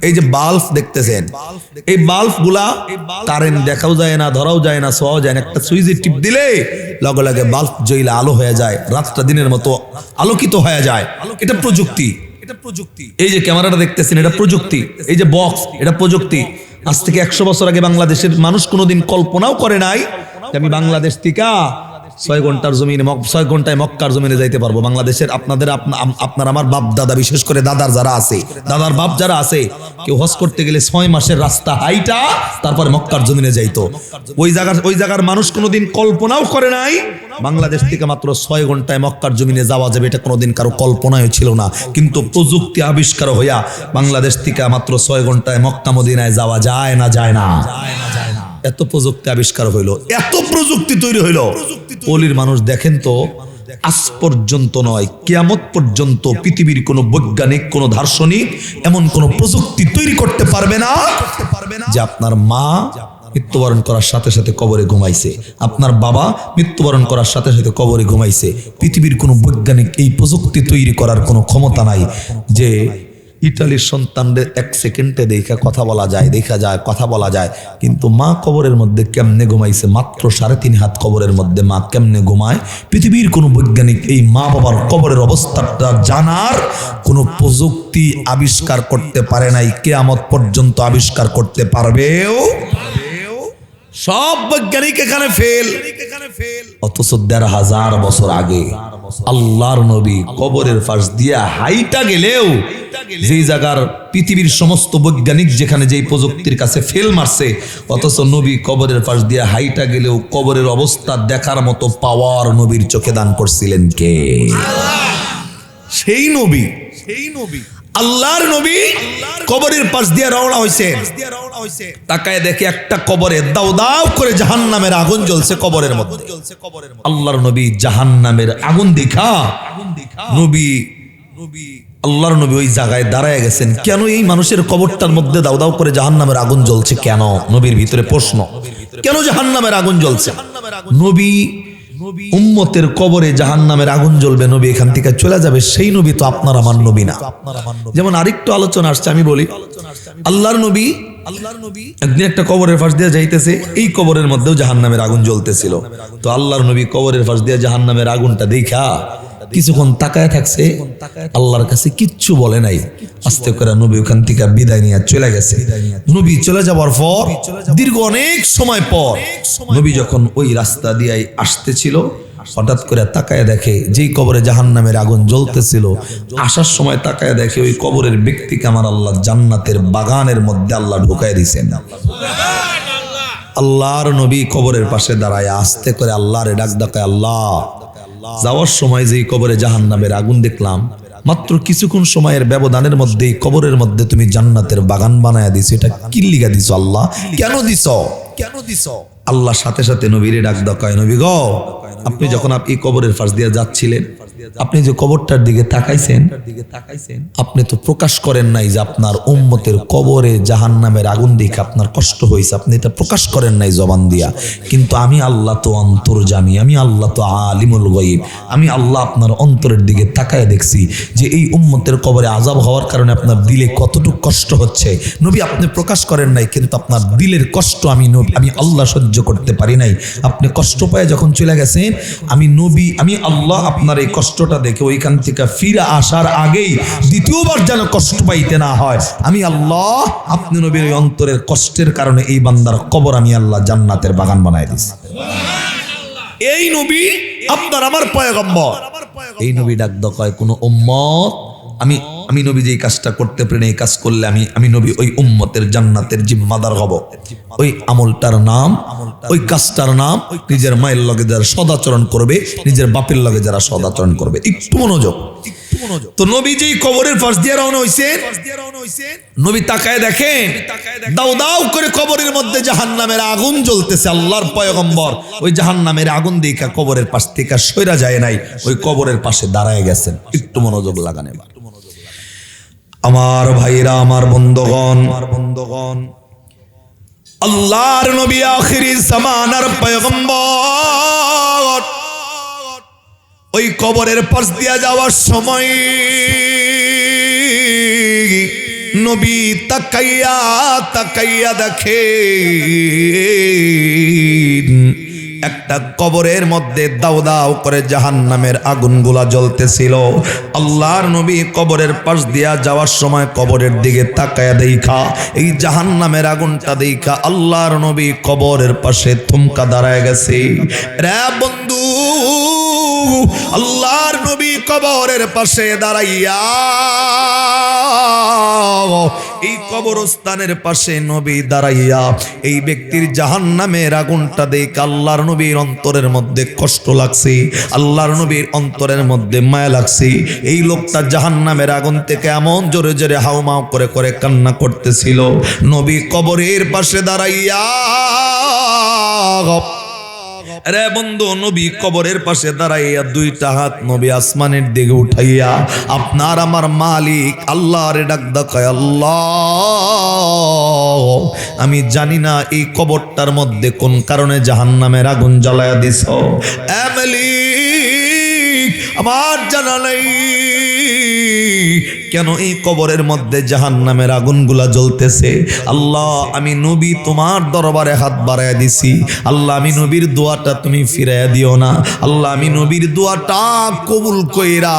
এই যে বাল্ব দেখতেছেন, এই বাল্ব গুলা কারেন্ট দেখাও যায় না, ধরাও যায় না, ছোঁয়াও যায় না। একটা সুইচে টিপ দিলে লগে লগে বাল্ব জ্বলে আলো হয়ে যায়, রাতটা দিনের মতো আলোকিত হয়ে যায়। এটা প্রযুক্তি। এই যে ক্যামেরাটা দেখতেছেন, এটা প্রযুক্তি। এই যে বক্স, এটা প্রযুক্তি। আজ থেকে 100 বছর আগে বাংলাদেশের মানুষ কোনোদিন কল্পনাও করে নাই যে আমি বাংলাদেশ থেকে 6 ঘন্টায় মক্কার জমিনে যাইতে পারবো। বাংলাদেশের আপনার আমার বাপ দাদা, বিশেষ করে দাদার বাপ যারা আছে, কেউ হজ করতে গেলে 6 মাসের রাস্তা হাইটা তারপরে মক্কার জমিনে যাইতো। ওই জায়গার মানুষ কোনোদিন কল্পনাও করে নাই বাংলাদেশ থেকে মাত্র 6 ঘন্টায় মক্কার জমিনে যাওয়া যাবে। এটা কোনোদিন কারো কল্পনায় ছিল না। কিন্তু প্রযুক্তি আবিষ্কার হইয়া বাংলাদেশ থেকে মাত্র 6 ঘন্টায় মক্কা মদিনায় যাওয়া যায় না। এত প্রযুক্তি আবিষ্কার হইলো, এত প্রযুক্তি তৈরি হইলো। পলির মানুষ দেখেন তো, আজ পর্যন্ত নয়, কিয়ামত পর্যন্ত পৃথিবীর কোন বৈজ্ঞানিক, কোন দার্শনিক এমন কোন প্রযুক্তি তৈরি করতে পারবে না যে আপনার মা মৃত্যুবরণ করার সাথে সাথে কবরে ঘুমাইছে, আপনার বাবা মৃত্যুবরণ করার সাথে সাথে কবরে ঘুমাইছে। পৃথিবীর কোন বৈজ্ঞানিক এই প্রযুক্তি তৈরি করার কোনো ক্ষমতা নাই যে ইতালির সন্তানদের 1 সেকেন্ডে দেখা কথা বলা যায়। কিন্তু মা কবরের মধ্যে কেমনে ঘুমাইছে, মাত্র 3.5 হাত কবরের মধ্যে মা কেমনে ঘুমায়, পৃথিবীর কোনো বৈজ্ঞানিক এই মা বাবার কবরের অবস্থাটা জানার কোনো প্রযুক্তি আবিষ্কার করতে পারে নাই, কিয়ামত পর্যন্ত আবিষ্কার করতে পারবেও। সব বৈজ্ঞানিক এখানে ফেল। অথচ 1500 বছর আগে আল্লাহর নবী কবরের পাশ দিয়া হাইটা গেলেও, যেই জায়গার পৃথিবীর সমস্ত বৈজ্ঞানিক যেখানে যেই প্রযুক্তির কাছে ফেল মারছে, অথচ নবী কবরের পাশ দিয়া হাইটা গেলেও কবরের অবস্থা দেখার মতো পাওয়ার নবীর চোখে দান করছিলেন কে? সেই নবী আল্লাহর নবী কবরের পাশ দিয়ে রওনা হইছেন। তাকায় দেখে একটা কবরে দাউ দাউ করে জাহান্নামের আগুন জ্বলছে কবরের মধ্যে। আল্লাহর নবী জাহান্নামের আগুন দেখা আল্লাহর নবী ওই জায়গায় দাঁড়ায় গেছেন। কেন এই মানুষের কবরটার মধ্যে দাউ দাউ করে জাহান্নামের আগুন জ্বলছে? কেন? নবীর ভিতরে প্রশ্ন, কেন জাহান্নামের আগুন জ্বলছে? নবী উম্মতের কবরে জাহান্নামের আগুন জ্বলবে, নবী এখান থেকে চলে যাবে, সেই নবী তো আপনার আমার নবী না। যেমন আরেকটু আলোচনা আসছে, আমি বলি, আল্লাহর নবী একদিন একটা কবরের পাশ দিয়ে যাইতেছে, এই কবরের মধ্যেও জাহান্নামের আগুন জ্বলতেছিল। তো আল্লাহর নবী কবরের পাশ দিয়ে জাহান্নামের আগুনটা দেখা কিছুক্ষণ তাকায় থাকছে, আল্লাহর কাছে কিচ্ছু বলে নাই। আস্তে করে নবী ওখান থেকে বিদায় নিয়ে চলে গেছে। নবী চলে যাওয়ার পর দীর্ঘ অনেক সময় পর নবী যখন ওই রাস্তা দিয়ে আসতেছিল, হঠাৎ করে তাকায় দেখে যেই কবরে জাহান্নামের আগুন জ্বলতেছিল, আসার সময় তাকায় দেখে ওই কবরের ব্যক্তিকে আমার আল্লাহ জান্নাতের বাগানের মধ্যে আল্লাহ ঢুকায় দিয়েছেন। আল্লাহর নবী কবরের পাশে দাঁড়ায় আস্তে করে আল্লাহর ডাক ডাকায়, আল্লাহ, যাওয়ার সময় যেই কবরে জাহান্নামের আগুন দেখলাম, মাত্র কিছুক্ষণ সময়ের ব্যবধানের মধ্যে কবরের মধ্যে তুমি জান্নাতের বাগান বানায়া দিছো, এটা কি লিগা দিছো আল্লাহ? কেন দিছো? আল্লাহ সাথে সাথে নবীরে ডাক ডাকায়, নবী গো, আপনি যখন এই কবরের পাশ দিয়ে যাচ্ছিলেন, আপনি যে কবরটার দিকে তাকাইছেন, আপনি তো প্রকাশ করেন নাই যে আপনার উম্মতের কবরে জাহান্নামের আগুন দেখে আপনার কষ্ট হয়েছে, আপনি এটা প্রকাশ করেন নাই জবান দিয়া। কিন্তু আমি আল্লাহ তো অন্তর্যামী, আমি আল্লাহ তো আলিমুল গায়ব, আমি আল্লাহ আপনার অন্তরের দিকে তাকায় দেখছি যে এই উম্মতের কবরে আযাব হওয়ার কারণে আপনার দিলে কতটুকু কষ্ট হচ্ছে। নবী, আপনি প্রকাশ করেন নাই, কিন্তু আপনার দিলের কষ্ট আমি আল্লাহ সহ্য করতে পারি নাই। আপনি কষ্ট পায় যখন চলে গেছেন, আমি আল্লাহ আপনার এই কষ্টটা দেখে ওইখান থেকে ফিরে আসার আগেই দ্বিতীয়বার যেন কষ্ট পাইতে না হয়, আমি আল্লাহ আপনি নবীর ওই অন্তরের কষ্টের কারণে এই বান্দার কবর আমি আল্লাহ জান্নাতের বাগান বানাই দিয়েছি। এই নবী আপনার আমার পয়গম্বর। এই নবী ডাক কয়, কোন উম্মত আমি নবী যে কাজটা করতে পারি, এই কাজ করলে আমি নবী ওই উম্মতের জান্নাতের জিম্মাদার হব। ওই আমলটার নাম, ওই কাজটার নাম, নিজের মায়ের লগে যারা সদাচরণ করবে, নিজের বাপের লগে যারা সদাচরণ করবে। একটু মনোযোগ। তো নবী যেই কবরের পাশ দিয়ে রওনা হইছেন, নবী তাকায় দেখেন দাউ দাউ করে কবরের মধ্যে জাহান্নামের আগুন জ্বলতেছে। আল্লাহর পয়গম্বর ওই জাহান্নামের আগুন দেখা কবরের পাশ থেকে সইরা যায় নাই, ওই কবরের পাশে দাঁড়ায় গেছেন। একটু মনোযোগ লাগান এবার। আমার ভাইরা, আমার বন্ধুগণ, আল্লাহর নবী আখিরি জামানার পয়গম্বর ওই কবরের পাশ দিয়া যাওয়ার সময় নবী তাকাইয়া দেখে একটা কবরের মধ্যে দাউ দাউ করে জাহান্নামের আগুনগুলা জ্বলতেছিল। আল্লাহর নবী কবরের পাশ দিয়া যাওয়ার সময় কবরের দিকে তাকায়া দেখা এই জাহান্নামের আগুনটা দেখা আল্লাহর নবী কবরের পাশে থমকা দাঁড়ায় গেছে। রে বন্ধু, আল্লাহর নবী কবরের পাশে দাঁড়াইয়া এই কবরস্থানের পাশে নবী দাঁড়াইয়া এই ব্যক্তির জাহান্নামের আগুনটা দেখে আল্লাহর নবীর অন্তরের মধ্যে কষ্ট লাগছে, আল্লাহর নবীর অন্তরের মধ্যে মায়া লাগছে। এই লোকটা জাহান্নামের আগুন থেকে এমন জোরে জোরে হাউমাউ করে করে কান্না করতেছিল। নবী কবরের পাশে দাঁড়াইয়া, রে বন্ধু, নবী কবরের পাশে দাঁড়াইয়া দুইটা হাত নবী আসমানের দিকে উঠাইয়া আপনার আমার মালিক আল্লাহর ডাক দেখায়, আল্লাহ, আমি জানি না এই কবরটার মধ্যে কোন কারণে জাহান্নামের আগুন জ্বালায়া দিছ। এ মালিক, আমার জানা নাই কেন এই কবরের মধ্যে জাহান্নামের আগুনগুলা জ্বলতেছে। আল্লাহ আমি নবী তোমার দরবারে হাত বাড়ায় দিছি, আল্লাহ আমি নবীর দোয়াটা তুমি ফিরাইয়া দিও না। আল্লাহ আমি নবীর দোয়াটা কবুল কইরা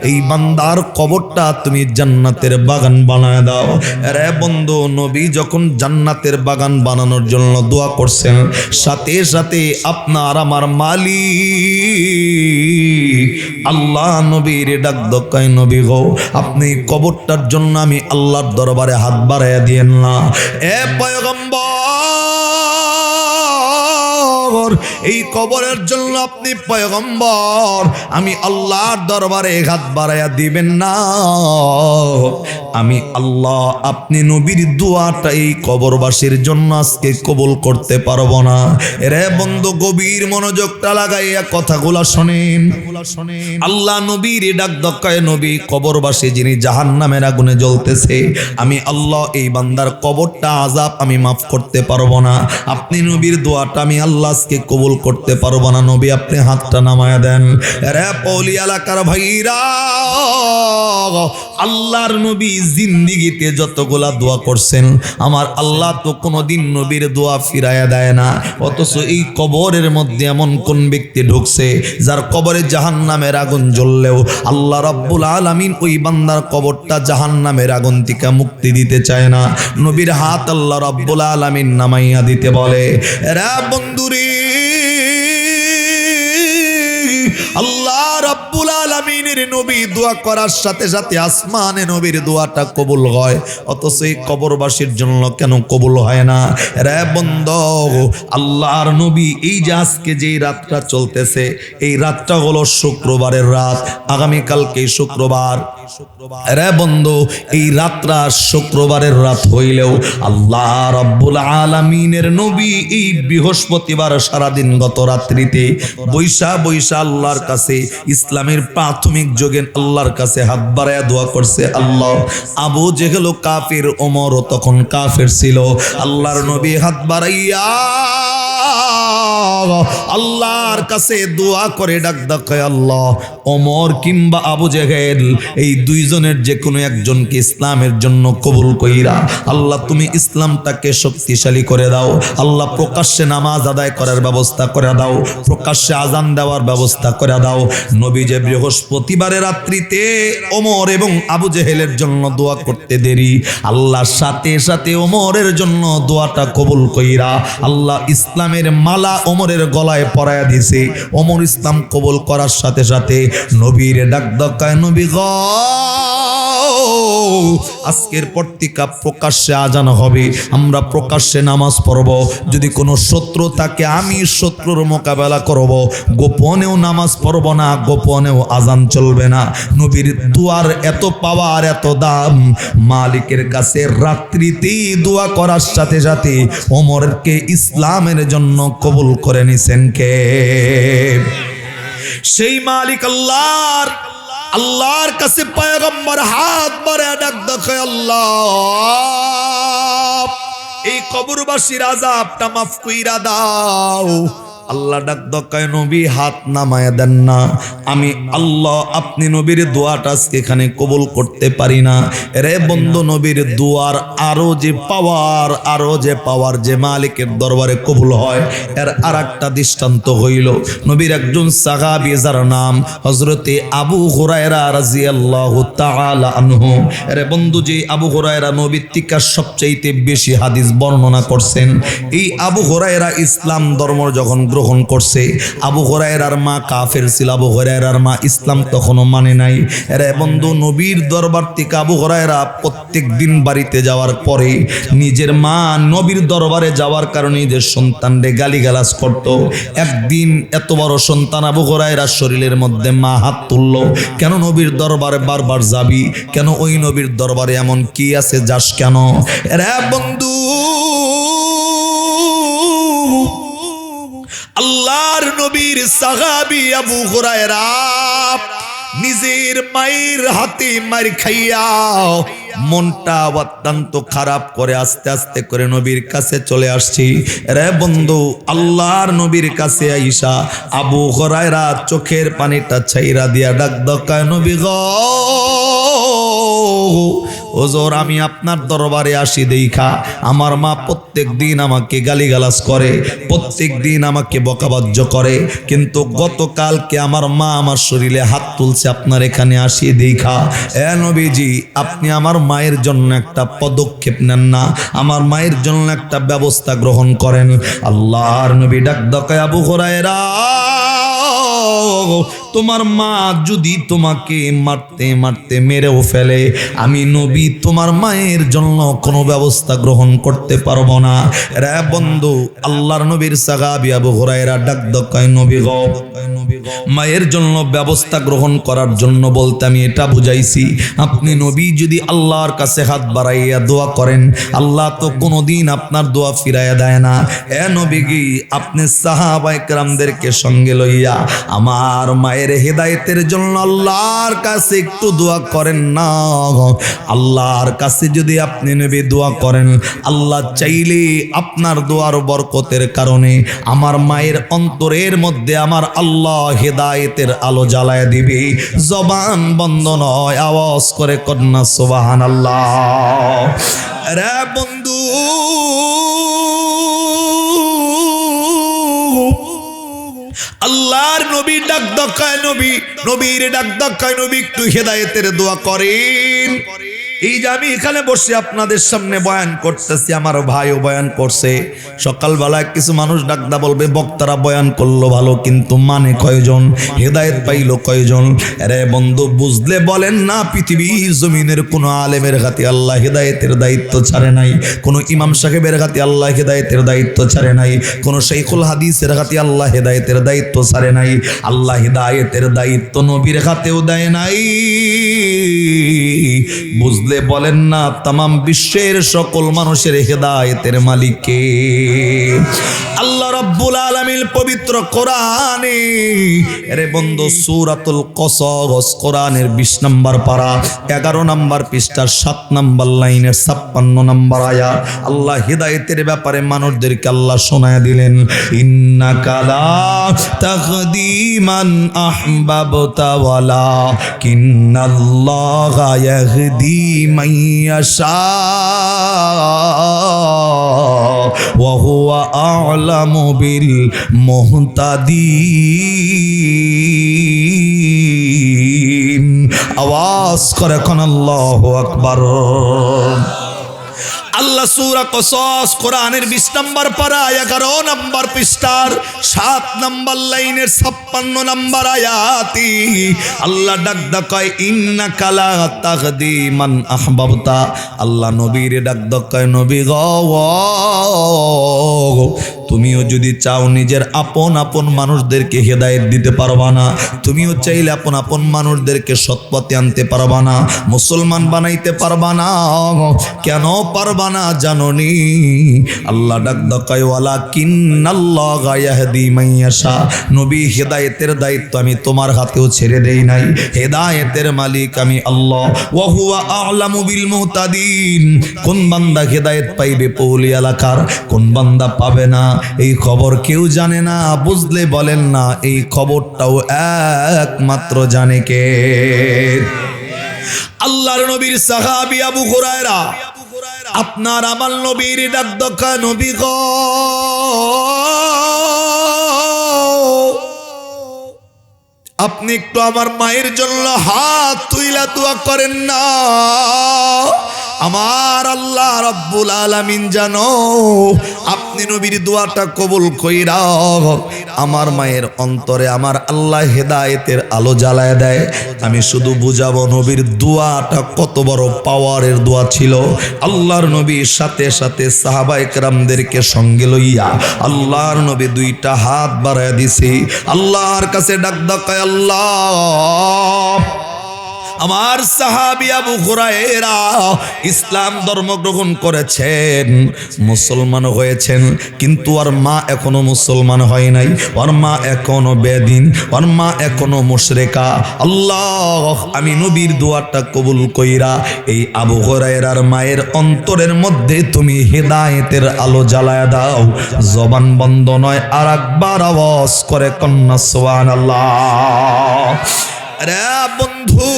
এই বান্দার কবরটা তুমি জান্নাতের বাগান বানায় দাও। রে বন্ধু, নবী যখন জান্নাতের বাগান বানানোর জন্য দোয়া করছেন, সাথে সাথে আপনার আমার মালিক আল্লাহ নবীর ডাক দক্কায়, নবী গো আপনি কবরটার জন্য আমি আল্লাহর দরবারে হাত বাড়াইয়া দিয়েন না। এ পয়গম্বর, এই কবরের জন্য আপনি পয়গম্বর, আমি আল্লাহর দরবারে হাত বাড়াইয়া দিবেন না। আমি আল্লাহ আপনি নবীর দোয়াটা এই কবরবাসীর জন্য আজকে কবুল করতে পারবো না। রে বন্ধু, গভীর মনোযোগটা লাগাইয়া কথাগুলা শোনেন। আল্লাহ নবীর ডাক দক্কায়, নবী কবরবাসী যিনি জাহান্নামের আগুনে জ্বলতেছে, আমি আল্লাহ এই বান্দার কবরটা আযাব আমি মাফ করতে পারবো না। আপনি নবীর দোয়াটা আমি আল্লাহ আজকে কবুল করতে পারবো না। নবী আপনি হাতটা নামায়া দেন। রে পৌলি এলাকার ভাইরা, আল্লাহর নবী জিন্দিগিতে যতগুলা দোয়া করছেন, আমার আল্লাহ তো কোনোদিন নবীর দোয়া ফিরাইয়া দেয় না। অথচ এই কবরের মধ্যে এমন কোন ব্যক্তি ঢুকছে যার কবরে জাহান্নামের আগুন জ্বললেও আল্লাহ রাব্বুল আলামিন ওই বান্দার কবরটা জাহান্নামের আগুন থেকে মুক্তি দিতে চায় না। নবীর হাত আল্লাহ রাব্বুল আলামিন নামাইয়া দিতে বলে। রে বন্ধুরে, আল্লাহ রাব্বুল আলামিনের নবী দোয়া করার সাথে সাথে আসমানে নবীর দোয়াটা কবুল হয়, অথচ এই কবরবাসীর জন্য কেন কবুল হয় না? রে বন্ধু, আল্লাহর নবী এই যে আজকে যে রাতটা চলতেছে, এই রাতটা হলো শুক্রবারের রাত। আগামীকালকে শুক্রবার। রে বন্ধু, এই রাতটা শুক্রবারের রাত হইলেও আল্লাহ রাব্বুল আলামিনের নবী এই বৃহস্পতিবার সারাদিন গত রাত্রিতে বৈশা আল্লাহর কাছে ইসলামের প্রাথমিক যুগে আল্লাহর কাছে হাত বাড়ায়া দোয়া করছে। আল্লাহ, আবু জেহেল কাফির, ওমরও তখন কাফির ছিল, আল্লাহর নবী হাত বাড়াইয়া আল্লাহর কাছে দোয়া করে ডাক দেখায়, আল্লাহ ওমর কিংবা আবু জেহেল এই দুইজনের যে কোনো একজনকে ইসলামের জন্য কবুল কইরা আল্লাহ তুমি ইসলামটাকে শক্তিশালী করে দাও। আল্লাহ প্রকাশ্যে নামাজ আদায় করার ব্যবস্থা করে দাও, প্রকাশ্যে আজান দেওয়ার ব্যবস্থা করে দাও। নবী যে বৃহস্পতিবারের রাত্রিতে ওমর এবং আবু জেহেলের জন্য দোয়া করতে দেরি, আল্লাহ সাথে সাথে ওমরের জন্য দোয়াটা কবুল কইরা আল্লাহ ইসলামের মালা ওমরের গলায় পরায়া দিছে। ওমর ইসলাম কবুল করার সাথে সাথে নবীর ডাক দক্কায়, নবী গো আজকের পর থেকে প্রকাশ্যে আজান হবে, আমরা প্রকাশ্যে নামাজ পড়ব। যদি কোনো শত্রু থাকে আমি শত্রুর মোকাবেলা করব। গোপনেও নামাজ পড়ব না, গোপনেও আজান চলবে না। নবীর দুয়ার এত পাওয়ার, এত দাম, মালিকের কাছে রাত্রিতেই দোয়া করার সাথে সাথে ওমরকে ইসলামের জন্য কবুল করে নিছেন কে? সেই মালিক আল্লাহর কাছে পয়গম্বর হাত বাড়ায় ডাক দেখায়, আল্লাহ এই কবরবাসীর আযাবটা মাফ কইরা দাও। আল্লাহ ডাক দক্কায়, নবী হাত নামায়া দেন না। আমি আল্লাহ আপনি নবীর দোয়াটা আজকে এখানে কবুল করতে পারি না। রে বন্ধু, নবীর দোয়ার আরো যে পাওয়ার যে মালিকের দরবারে কবুল হয়, এর আরেকটা দৃষ্টান্ত হইল নবীর একজন সাহাবী যার নাম হযরতে আবু হুরায়রা রাদিয়াল্লাহু তাআলা আনহু। রে বন্ধু, যে আবু হুরায়রা নবীর থেকে সবচাইতে বেশি হাদিস বর্ণনা করছেন, এই আবু হুরায়রা ইসলাম ধর্ম যখন গ্রহণ করছে, আবু হুরায়রার মা কাফের ছিল, আবু হুরায়রার মা ইসলাম তখনও মানে নাই। রে বন্ধু, নবীর দরবার থেকে আবু হুরায়রা প্রত্যেক দিন বাড়িতে যাওয়ার পরে নিজের মা নবীর দরবারে যাওয়ার কারণে নিজের সন্তানরে গালিগালাজ করত। একদিন এত বড় সন্তান আবু হুরায়রার শরীরের মধ্যে মা হাত তুলল, কেন নবীর দরবারে বারবার যাবি কেন? ওই নবীর দরবারে এমন কি আছে যাস কেন? রে বন্ধু, আল্লাহর নবীর সাহাবী আবু হুরায়রা নিজের মায়ের হাতে মার খাইয়া মনটা অত্যন্ত খারাপ করে আস্তে আস্তে করে নবীর কাছে চলে আসছি। রে বন্ধু, আল্লাহর নবীর কাছে আইসা আবু হুরায়রা চোখের পানিটা ছাইরা দিয়া ডাক দক্কায়, নবী গো হুজুর আমি আপনার দরবারে আসি দেখা আমার মা প্রত্যেক দিন আমাকে গালিগালাজ করে, প্রত্যেক দিন আমাকে বকাবাজ্য করে, কিন্তু গতকালকে আমার মা আমার শরীরে হাত তুলছে আপনার এখানে আসি দেখা। এ নবীজি আপনি আমার মায়ের জন্য একটা পদক্ষেপ নেন না, আমার মায়ের জন্য একটা ব্যবস্থা গ্রহণ করেন। আল্লাহর নবী ডাক দেয় আবু হুরায়রা, তোমার মা যদি তোমাকে মারতে মারতে মেরেও ফেলে, আমি নবী তোমার মায়ের জন্য কোনো ব্যবস্থা গ্রহণ করতে পারবো না। রে বন্ধু, আল্লাহর নবীর সাহাবী আবু হুরায়রা ডাক দেয় নবী গো, মায়ের জন্য ব্যবস্থা গ্রহণ করার জন্য বলতে আমি এটা বুঝাইছি, আপনি নবী যদি আল্লাহর কাছে হাত বাড়াইয়া দোয়া করেন, আল্লাহ তো কোনোদিন আপনার দোয়া ফিরাইয়া দেয় না। এ নবী কি আপনি সাহাবায়ে কেরামদেরকে সঙ্গে লইয়া আমার মায়ের হেদায়েতের জন্য আল্লাহর কাছে একটু দোয়া করেন না। আল্লাহর কাছে যদি আপনি নবী দোয়া করেন, আল্লাহ চাইলে আপনার দোয়ার বরকতের কারণে আমার মায়ের অন্তরের মধ্যে আমার আল্লাহ হেদায়েতের আলো জ্বালায় দিবে। জবান বন্ধ নয়, আওয়াজ করে কন্যা সুবহানাল্লাহ। রে বন্ধু, আল্লাহর নবী ডাক দেয় নবী, নবীর ডাক দেয় নবী একটু হেদায়েতের দোয়া করেন। এই যে আমি এখানে বসে আপনাদের সামনে বয়ান করতেছি, আমার ভাইও বয়ান করছে। সকালবেলায় কিছু মানুষ ডাকদা বলবে বক্তারা বয়ান করলো ভালো, কিন্তু মানে কয়জন, হেদায়েত পাইলো কয়জন? আরে বন্ধু বুঝলে বলেন না, পৃথিবীর জমিনের কোনো আলেমের হাতে আল্লাহ হেদায়েতের দায়িত্ব ছাড়ে নাই, কোনো ইমাম সাহেবের হাতে আল্লাহ হেদায়েতের দায়িত্ব ছাড়ে নাই, কোনো শাইখুল হাদিসের হাতে আল্লাহ হেদায়েতের দায়িত্ব ছাড়ে নাই। আল্লাহ হেদায়েতের দায়িত্ব নবীর হাতেও দেয় নাই। বুঝলে বলেন না, তামাম বিশ্বের সকল মানুষের হেদায়েতের মালিক কে? আল্লাহ রাব্বুল আলামিন পবিত্র কোরআনে। আরে বন্ধু, সূরাতুল কসস কোরআনের 20 নম্বর পারা 11 নম্বর পৃষ্ঠার 7 নম্বর লাইনের 56 নম্বর আয়াত আল্লাহ হেদায়েতের ব্যাপারে মানুষদেরকে আল্লাহ শোনায়া দিলেন, ইন্নাকা লা তাহদি মান আহবাবতা ওয়ালাকিন্নাল্লাহা ইয়াহদি মান ইয়াশা ওয়া হুয়া আ'লামু বিল মুহতাদিন। আওয়াজ করে কোন আল্লাহু আকবার। আল্লাহ সূরা কসস কোরআনের 20 নম্বর পারা 11 নম্বর পৃষ্ঠার 7 নম্বর লাইনের 56 নম্বর আয়াতি আল্লাহ ডাক কয় ইন্নাকা লা তাহদি মান আহবাবতা। আল্লাহ নবীর ডাক কয় নবী গো, তুমিও যদি চাও নিজের আপন আপন মানুষদেরকে হেদায়েত দিতে পারবা না, তুমিও চাইলে আপন আপন মানুষদেরকে সৎপথে আনতে পারবা না, মুসলমান বানাইতে পারবা না। কেন পারবা না জানোনি? আল্লাহ ডাক দেয় ওয়ালাকিন্নাল্লাহা ইয়াহদি মান ইয়াশা। নবী হেদায়েতের দায়িত্ব আমি তোমার হাতেও ছেড়ে দেই নাই, হেদায়েতের মালিক আমি আল্লাহ। ওয়া হুয়া আ'লামু বিল মুহতাদিন। কোন বান্দা হেদায়েত পাইবে পৌলি এলাকার, কোন বান্দা পাবে না এই খবর কেউ জানে না। বুঝলে বলেন না, এই খবরটাও একমাত্র জানে কে? আল্লাহর নবীর সাহাবী আবু হুরায়রা আপনার আমার নবীর ডাক দেয় নবী গো, আপনি একটু আমার মায়ের জন্য হাত তুইলা দোয়া করেন না। আমার আল্লাহ রাব্বুল আলামিন জানো আপনি নবীর দোয়াটা কবুল কইরা আমার মায়ের অন্তরে আমার আল্লাহ হেদায়েতের আলো জ্বালায় দেয়। আমি শুধু বুঝাবো নবীর দোয়াটা কত বড় পাওয়ারের দোয়া ছিল। আল্লাহর নবীর সাথে সাথে সাহাবায়ে কেরামদেরকে সঙ্গে লইয়া আল্লাহর নবী 2টা হাত বাড়ায় দিছে, আল্লাহর কাছে ডাক দেয় আল্লাহ। আমার সাহাবী আবু হুরায়রা ইসলাম ধর্ম গ্রহণ করেছেন, মুসলমান হয়েছেন, কিন্তু ওর মা এখনো মুসলমান হয় নাই, ওর মা এখনো বেদিন, ওর মা এখনো মুশরিকা। আল্লাহ আমি নবীর দোয়াটা কবুল কইরা এই আবু হুরায়রার মায়ের অন্তরের মধ্যে তুমি হেদায়েতের আলো জ্বালায়া দাও। জবান বন্ধ নয়, আর একবার আওয়াজ করে কন্যা সুবহানাল্লাহ। রে বন্ধু,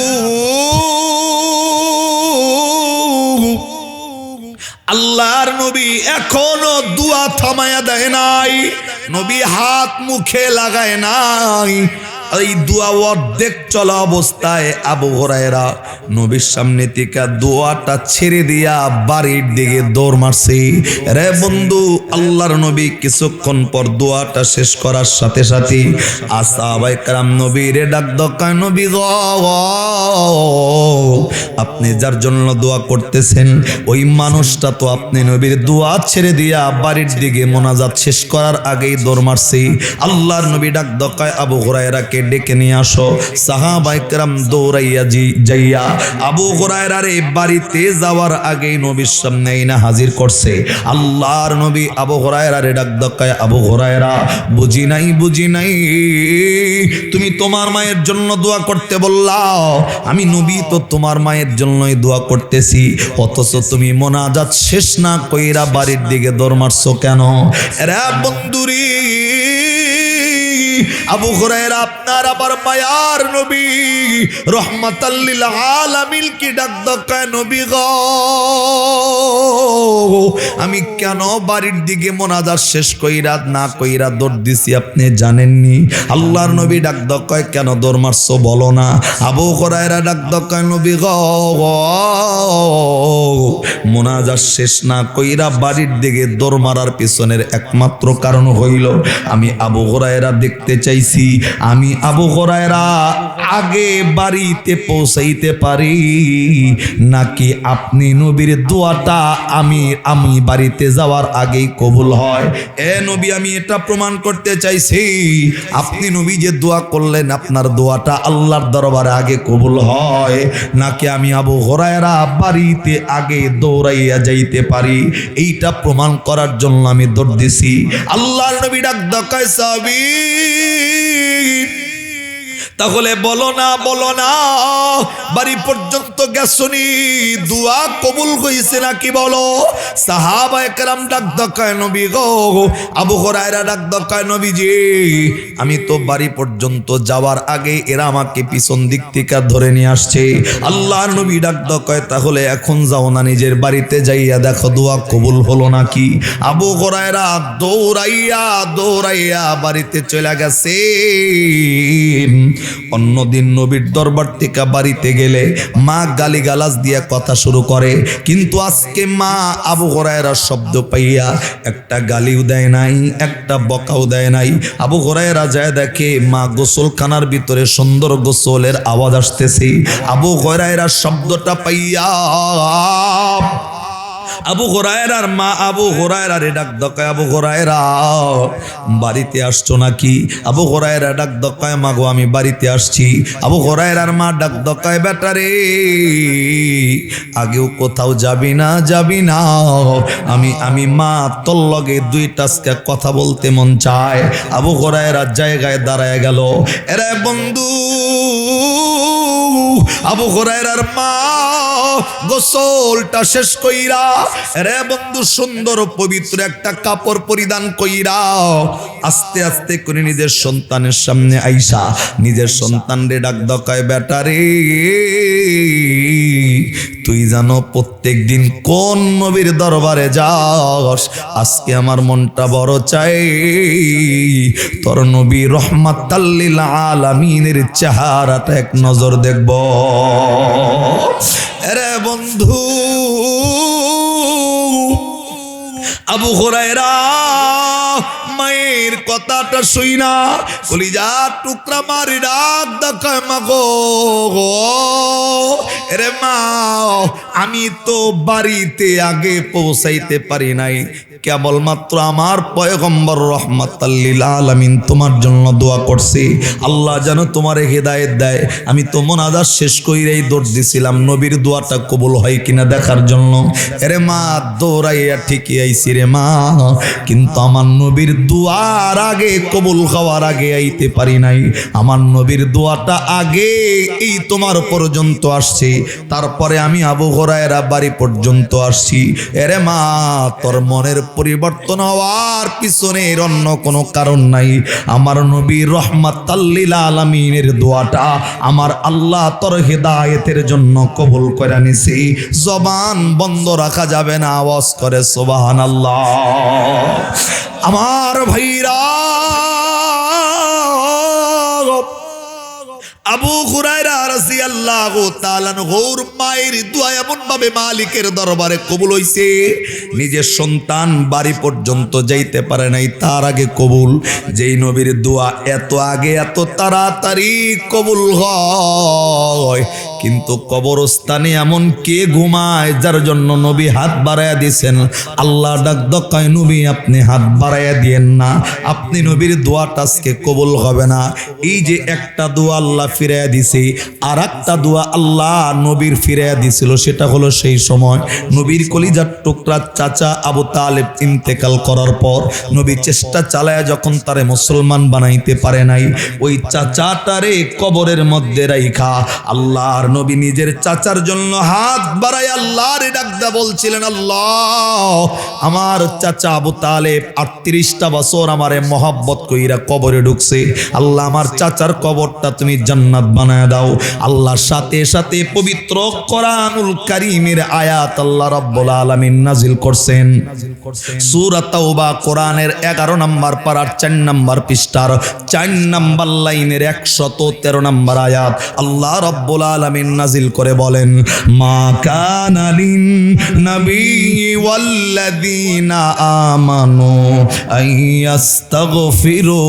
আল্লাহর নবী এখনো দোয়া থামায়া দেয় নাই, নবী হাত মুখে লাগায় নাই। এই দোয়া অর্ধেক চলা অবস্থায় আবু হুরায়রা নবীর সামনে থেকে দোয়াটা ছেড়ে দিয়া বাড়ির দিকে দৌড় মারছে। রে বন্ধু, আল্লাহর নবী কিছুক্ষণ পর দোয়াটা শেষ করার সাথে সাথে সাহাবায়ে কেরাম নবীরে ডাক দকায়, নবী গো, আপনি যার জন্য দোয়া করতেছেন ওই মানুষটা তো আপনি নবীর দোয়া ছেড়ে দিয়া বাড়ির দিকে মোনাজাত শেষ করার আগেই দৌড় মারছে। আল্লাহর নবী ডাক দকায়, আবু হুরায়রাকে ডেকে নিয়ে আসো। সাহাবায়ে কেরাম দৌড়াইয়া যাইয়া আবু হুরায়রার বাড়িতে যাওয়ার আগেই নবীর সামনে এনে হাজির করছে। আল্লাহর নবী আবু হুরায়রারে ডাক দকায়, আবু হুরায়রা, বুঝি নাই তুমি তোমার মায়ের জন্য দোয়া করতে বললা, আমি নবী তো তোমার মায়ের জন্যই দোয়া করতেছি, অথচ তুমি মোনাজাত শেষ না কইরা বাড়ির দিকে দৌড় মারছো কেন? এরা বন্ধুরি, আবু হুরায়রা আপনার আবার মায়ার নবী রহমাতাল লিল আলামিন কি ডাক দকায়, নবী গো, আমি কেন বাড়ির দিকে মোনাজাত শেষ কইরা না কইরা দৌড় দিছি আপনি জানেননি? আল্লাহর নবী ডাক দকায়, কেন দৌড় মারছো বলো না? আবু হুরায়রা ডাক দকায়, নবী গো, মোনাজাত শেষ না কইরা বাড়ির দিকে দৌড় মারার পিছনের একমাত্র কারণ হইল আমি আবু হুরায়রা দেখতে চাইছি আমি আবু হুরায়রা আগে বাড়িতে পৌঁছাইতে পারি নাকি আপনি নবীর দোয়াটা আমি বাড়িতে যাওয়ার আগেই কবুল হয়। এ নবী, আমি এটা প্রমাণ করতে চাইছি আপনি নবী যে দোয়া করলেন আপনার দোয়াটা আল্লাহর দরবারে আগে কবুল হয় নাকি আমি আবু হুরায়রা বাড়িতে আগে দৌড়াইয়া যাইতে পারি, এইটা প্রমাণ করার জন্য আমি দৌড় দিছি। আল্লাহর নবী ডাক দকায়, সাহাবী তাহলে বলো না বাড়ি পর্যন্ত গেছনি দোয়া কবুল হইছে নাকি বলো? সাহাবায়ে কেরাম ডাক দকায়, নবী গো, আবু হুরায়রা ডাক দকায়, নবীজি আমি তো বাড়ি পর্যন্ত যাওয়ার আগে এরা আমাকে পিছন দিক থেকে ধরে নিয়ে আসছে। আল্লাহর নবী ডাক দকায়, তাহলে এখন যাও না নিজের বাড়িতে যাইয়া দেখো দোয়া কবুল হলো নাকি। আবু হুরায়রা দৌড়াইয়া বাড়িতে চলে গেছে। অন্যদিন নবীর দরবার থেকে বাড়িতে গেলে মা গালিগালাজ দিয়ে কথা শুরু করে, কিন্তু আজকে মা আবু হুরায়রার শব্দ পাইয়া একটা গালিও দেয় নাই, একটা বকাও দেয় নাই। আবু হুরায়রা যায় দেখে মা গোসলখানার ভিতরে সুন্দর গোসলের আওয়াজ আসতেছে। আবু হুরায়রার শব্দটা পাইয়া আবু হুরায়রার মা আবু হুরায়রারে ডাক দকায়, আবু হুরায়রা বাড়িতে আসছো নাকি? আবু হুরায়রা ডাক দকায়, মা গো আমি বাড়িতে আসছি। আবু হুরায়রার মা ডাক দকায়, বেটা রে আগেও কোথাও যাবি না আমি মা তোর লগে দুইটা কথা বলতে মন চায়। আবু হুরায়রার জায়গায় দাঁড়ায় গেল। এরে বন্ধু, আবু হুরায়রার মা গোসলটা শেষ কইরা রে বন্ধু সুন্দর পবিত্র একটা কাপড় পরিধান কইরা আস্তে আস্তে করে নিজের সন্তানের সামনে আইসা নিজের সন্তানরে ডাক দকায়, বেটা রে তুই জানো প্রত্যেক দিন কোন নবীর দরবারে যাস? আজকে আমার মনটা বড় চাই তোর নবী রহমাতাল লিল আলামিনের চেহারাটা এক নজর দেখব। আরে বন্ধু, আবু হুরায়রা মায়ের কথাটা শুইনা কলিজা টুকরা মারি ডাক দকায়, মা গো, এরে মা আমি তো বাড়িতে আগে পৌঁছাইতে পারি নাই, কেবলমাত্র আমার পয়গম্বর রহমাতাল লিল আলামিন তোমার জন্য দোয়া করছে, আল্লাহ যেন তোমার হেদায়েত দেয়। আমি তো মোনাজাত শেষ কইরাই দৌড় দিছিলাম নবীর দোয়াটা কবুল হয় কিনা দেখার জন্য। এরে মা দৌড়াইয়া ঠিকই আইছি রে মা, কিন্তু আমার নবীর দোয়ার আগে কবুল হওয়ার আগে আইতে পারি নাই। আমার নবীর দোয়াটা আগে এই তোমার পর্যন্ত আসছে, তারপরে আমি আবু হুরায়রা বাড়ি পর্যন্ত আসছি। এরে মা, তোর মনের পরিবর্তন হওয়ার পিছনে এর অন্য কোনো কারণ নাই। আমার নবী রহমাতাল লিল আলামিনের দোয়াটা আমার আল্লাহ তোর হেদায়েতের জন্য কবুল করে নিছি। জবান বন্ধ রাখা যাবে না, আওয়াজ করে সুবহানাল্লাহ। আমার ভাইরা, আবু হুরায়রা রাদিয়াল্লাহু তাআলা আনহুর মায়ের দোয়া এমন ভাবে মালিকের দরবারে কবুল হইছে, নিজের সন্তান বাড়ি পর্যন্ত যাইতে পারে নাই, তার আগে কবুল। যেই নবীর দোয়া এত আগে এত তাড়াতাড়ি কবুল হয়, কিন্তু কবরস্থানে এমন কে ঘুমায় যার জন্য নবী হাত বাড়াইয়া দিয়েছেন? আল্লাহ ডাক দকায়, নবী আপনি হাত বাড়াইয়া দিয়েন না, আপনি নবীর দোয়াটা আজকে কবুল হবে না। এই যে একটা দোয়া আল্লাহ ফিরাইয়া দিছে, আর একটা দোয়া আল্লাহ নবীর ফিরাইয়া দিছিল, সেটা হলো সেই সময় নবীর কলিজার টুকরা চাচা আবু তালেব ইন্তেকাল করার পর নবী চেষ্টা চালায়া যখন তারে মুসলমান বানাইতে পারে নাই, ওই চাচাটারে কবরের মধ্যে রাইখা আল্লাহর নবী নিজের চাচার জন্য হাত বাড়ায় আল্লাহর ডাকদা বলছিলেন, আল্লাহ আমার চাচা আবু তালেব 38টা বছর আমারে মহব্বত কইরা কবরে ঢুকছে, আল্লাহ আমার চাচার কবরটা তুমি জান্নাত বানায় দাও। আল্লাহর সাথে সাথে পবিত্র কোরআনুল কারীমের আয়াত আল্লাহ রাব্বুল আলামিন নাজিল করছেন। সূরা তাওবা কোরআনের 11 নম্বর পারার 4 নম্বর পৃষ্ঠার 4 নম্বর লাইনের 113 নম্বর আয়াত আল্লাহ রাব্বুল আলামিন নাজিল করে বলেন, মা কানা লিন নবী ওয়াল্লাযীনা আমানু আইয়াস্তাগফিরু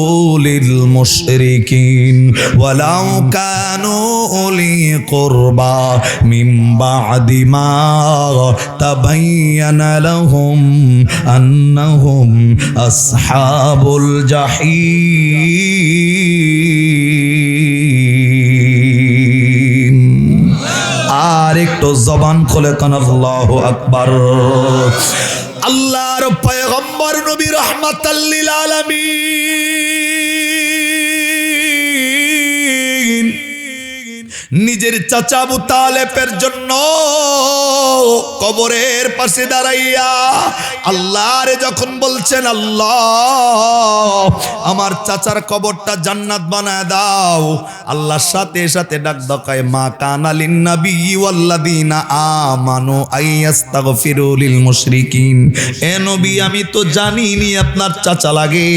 লিল মুশরিকিন ওয়ালাউ কানু উলি কুরবা মিন বা'দি মা তাবায়্যানা লাহুম আন্নাহুম আসহাবুল জাহিম। আর একটু জবান খুলে কান আল্লাহু আকবার। আল্লাহর পয়গম্বর নবী রাহমাতাল লিল আলামিন নিজের চাচা আবু তালেবের জন্য কবরের পাশে দাঁড়াইয়া আল্লাহরে যখন বলছেন, আল্লাহ আমার চাচার কবরটা জান্নাত বানায় দাও, আল্লাহর সাথে সাথে ডাক দকায়, মা কানা লিন নবী ওয়াল্লাযীনা আমানু আইয়াস্তাগফিরু লিল মুশরিকিন। এ নবী আমি তো জানিনি আপনার চাচা লাগে,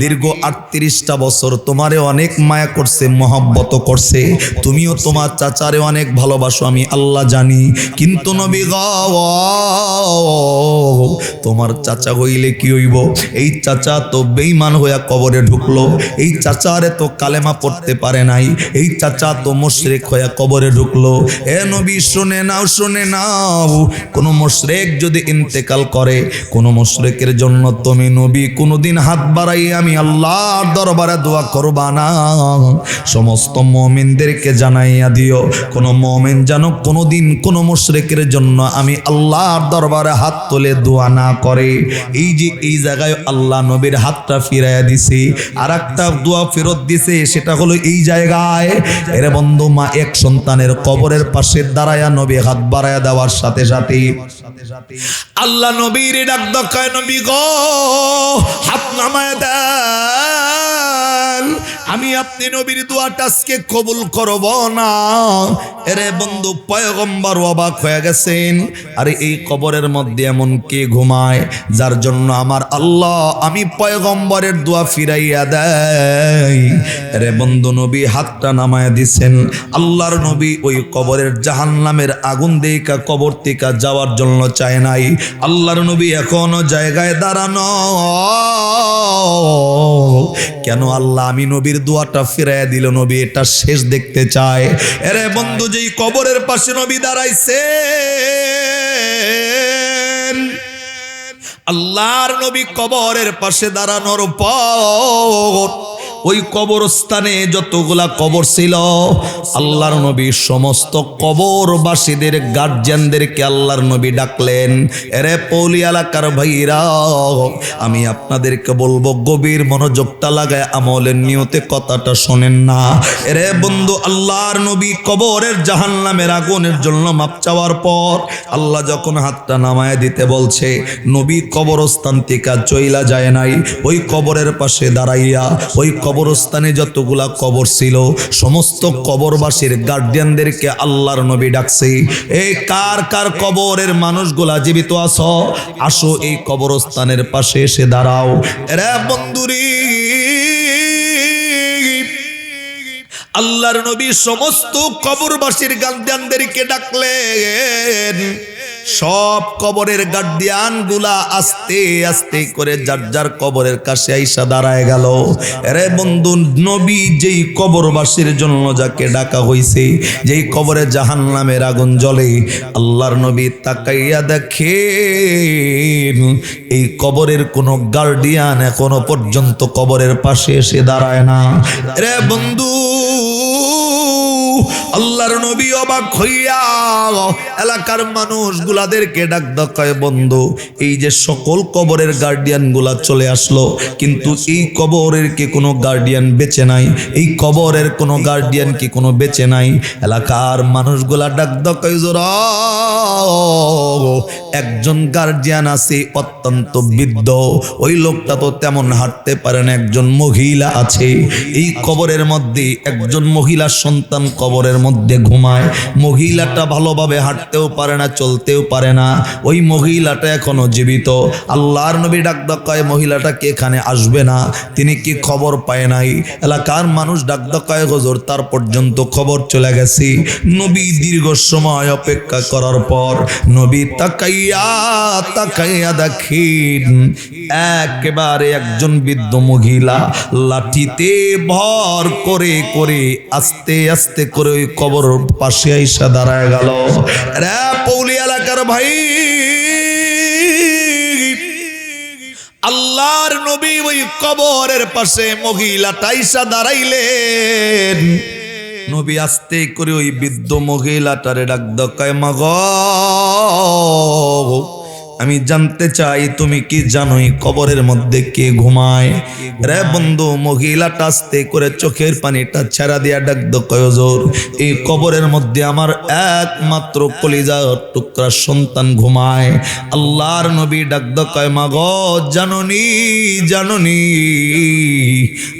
দীর্ঘ 38টা বছর তোমারে অনেক মায়া করছে, মহব্বত করছে, তুমিও তোমার চাচারে অনেক ভালোবাসো, আমি আল্লাহ জানি, কিন্তু নবী গো তোমার চাচা হইলে কি হইব? এই চাচা তো বেঈমান হইয়া কবরে ঢুকলো, এই চাচারে তো কালেমা পড়তে পারে নাই, এই চাচা তো মুশরিক হইয়া কবরে ঢুকলো। এ নবী শুনে নাও, শুনে নাও, কোন মুশরিক যদি ইন্তেকাল করে, কোন মুশরিকের জন্য তুমি নবী কোনদিন হাত বাড়াই আমি আল্লাহর দরবারে দোয়া করবা না। সমস্ত মুমিনদেরকে জানাইয়া দিও, কোন মুমিন যেন কোনদিন কোন মুশরিকের জন্য আমি আল্লাহর দরবারে হাত তুলে দোয়া না করে। এই যে এই জায়গায় আল্লাহ নবীর হাতটা ফিরাইয়া দিছে, আর একটা দোয়া ফেরত দিছে, সেটা হলো এই জায়গায়। এর বন্ধু, মা এক সন্তানের কবরের পাশে দাঁড়ায়া নবী হাত বাড়ায়া দেওয়ার সাথে সাথে আল্লাহ নবীর ডাক দকায়, নবী গো হাত নামায় দেন, আমি আপনি নবীর দোয়াটা আজকে কবুল করব না। এরে বন্ধু, পয়গম্বর অবাক হয়ে গেছেন, আরে এই কবরের মধ্যে এমন কে ঘুমায় যার জন্য আমার আল্লাহ আমি পয়গম্বরের দোয়া ফিরাইয়া দেয়? এরে বন্ধু, নবী হাতটা নামায় দিছেন, আল্লাহর নবী ওই কবরের জাহান্নামের আগুন দেখা কবর থেকে যাওয়ার জন্য চায় নাই। আল্লাহর নবী এখনো জায়গায় দাঁড়ানো। কেন? আল্লাহ আমি নবীর দোয়াটা ফিরাইয়া দিল, নবী এটা শেষ দেখতে চায়। এরে বন্ধু, যেই কবরের পাশে নবী দাঁড়াইছে, আল্লাহর নবী কবরের পাশে দাঁড়ানোর পর ওই কবরস্থানে যতগুলা কবর ছিল আল্লাহর নবী সমস্ত কবরবাসীদের গার্জিয়ানদেরকে আল্লাহর নবী ডাকলেন, এরে পৌলি এলাকার ভাইরা আমি আপনাদেরকে বলবো গভীর মনোযোগটা লাগায় আমলের নিয়তে কথাটা শোনেন না। এরে বন্ধু, আল্লাহর নবী কবরের জাহান্নামের আগুনের জন্য মাপ চাওয়ার পর আল্লাহ যখন হাতটা নামায় দিতে বলছে, নবী কবরস্থান থেকে চইলা যায় নাই, ওই কবরের পাশে দাঁড়াইয়া ওই কবরস্থানে যতগুলা কবর ছিল সমস্ত কবরবাসীর গার্ডিয়ানদেরকে আল্লাহর নবী ডাকছে, এই কার কার কবরের মানুষগুলা জীবিত আছো, আসো এই কবরস্থানের পাশে এসে দাঁড়াও। এরে বন্ধুরি, আল্লাহর নবী সমস্ত কবরবাসীর গার্ডিয়ানদেরকে ডাকলেন। সব কবরের গার্ডিয়ান গুলা আস্তে আস্তে করে যার যার কবরের কাছে আইসা দাঁড়ায় গেল। আরে বন্ধু, নবী যেই কবরবাসীর জন্য যাকে ডাকা হইছে, যেই কবরে জাহান্নামের আগুন জ্বলে, আল্লাহর নবী তাকাইয়া দেখেন এই কবরের কোনো গার্ডিয়ান এখনো পর্যন্ত কবরের পাশে এসে দাঁড়ায় না। আরে বন্ধু, আল্লাহর নবী অবাক হইয়া এলাকার মানুষগুলাদেরকে ডাক দেয়, বন্ধু এই যে সকল কবরের গার্ডিয়ান গুলা চলে আসলো, কিন্তু এই কবরের কি কোনো গার্ডিয়ান বেঁচে নাই? এই কবরের কোনো গার্ডিয়ান কি কোনো বেঁচে নাই? এলাকার মানুষগুলা ডাক দেয়, জোরা একজন গার্ডিয়ান আছে অত্যন্ত বৃদ্ধ, ওই লোকটা তো তেমন হাঁটতে পারে না, একজন মহিলা আছে এই কবরের মধ্যে, একজন মহিলার সন্তান কবরের মধ্যে ঘুমায়, মহিলাটা ভালোভাবে হাঁটতেও পারে না, চলতেও পারে না, ওই মহিলাটা এখনো জীবিত। আল্লাহর নবী ডাক কয়, মহিলাটা কি এখানে আসবে না? তিনি কি খবর পায় নাই? এলাকার মানুষ ডাক কয়, হুজুর তার পর্যন্ত খবর চলে গেছে। নবী দীর্ঘ সময় অপেক্ষা করার পর নবী তাকাইয়া তাকাইয়া দেখেন একেবারে একজন বৃদ্ধ মহিলা লাঠিতে ভর করে করে আস্তে আস্তে করে ওই কবর পাশে আইসা দাঁড়ায় গেল। রে পৌলি এলাকার ভাই, আল্লাহর নবী ওই কবরের পাশে মহিলাটা আইসা দাঁড়াইলেন। নবী আস্তে করে ওই বৃদ্ধ মহিলাটারে ডাক দেয়, মা গো আমি জানতে চাই তুমি কি জানো এই কবরের মধ্যে কে ঘুমায়? রে বন্ধু, মহিলাটা আস্তে করে চোখের পানিটা ছেড়া দিয়া ডাক দেয়, হুজুর এই কবরের মধ্যে আমার একমাত্র কলিজার টুকরা সন্তান ঘুমায়। আল্লাহর নবী ডাক দেয়, মা গো জাননি জাননি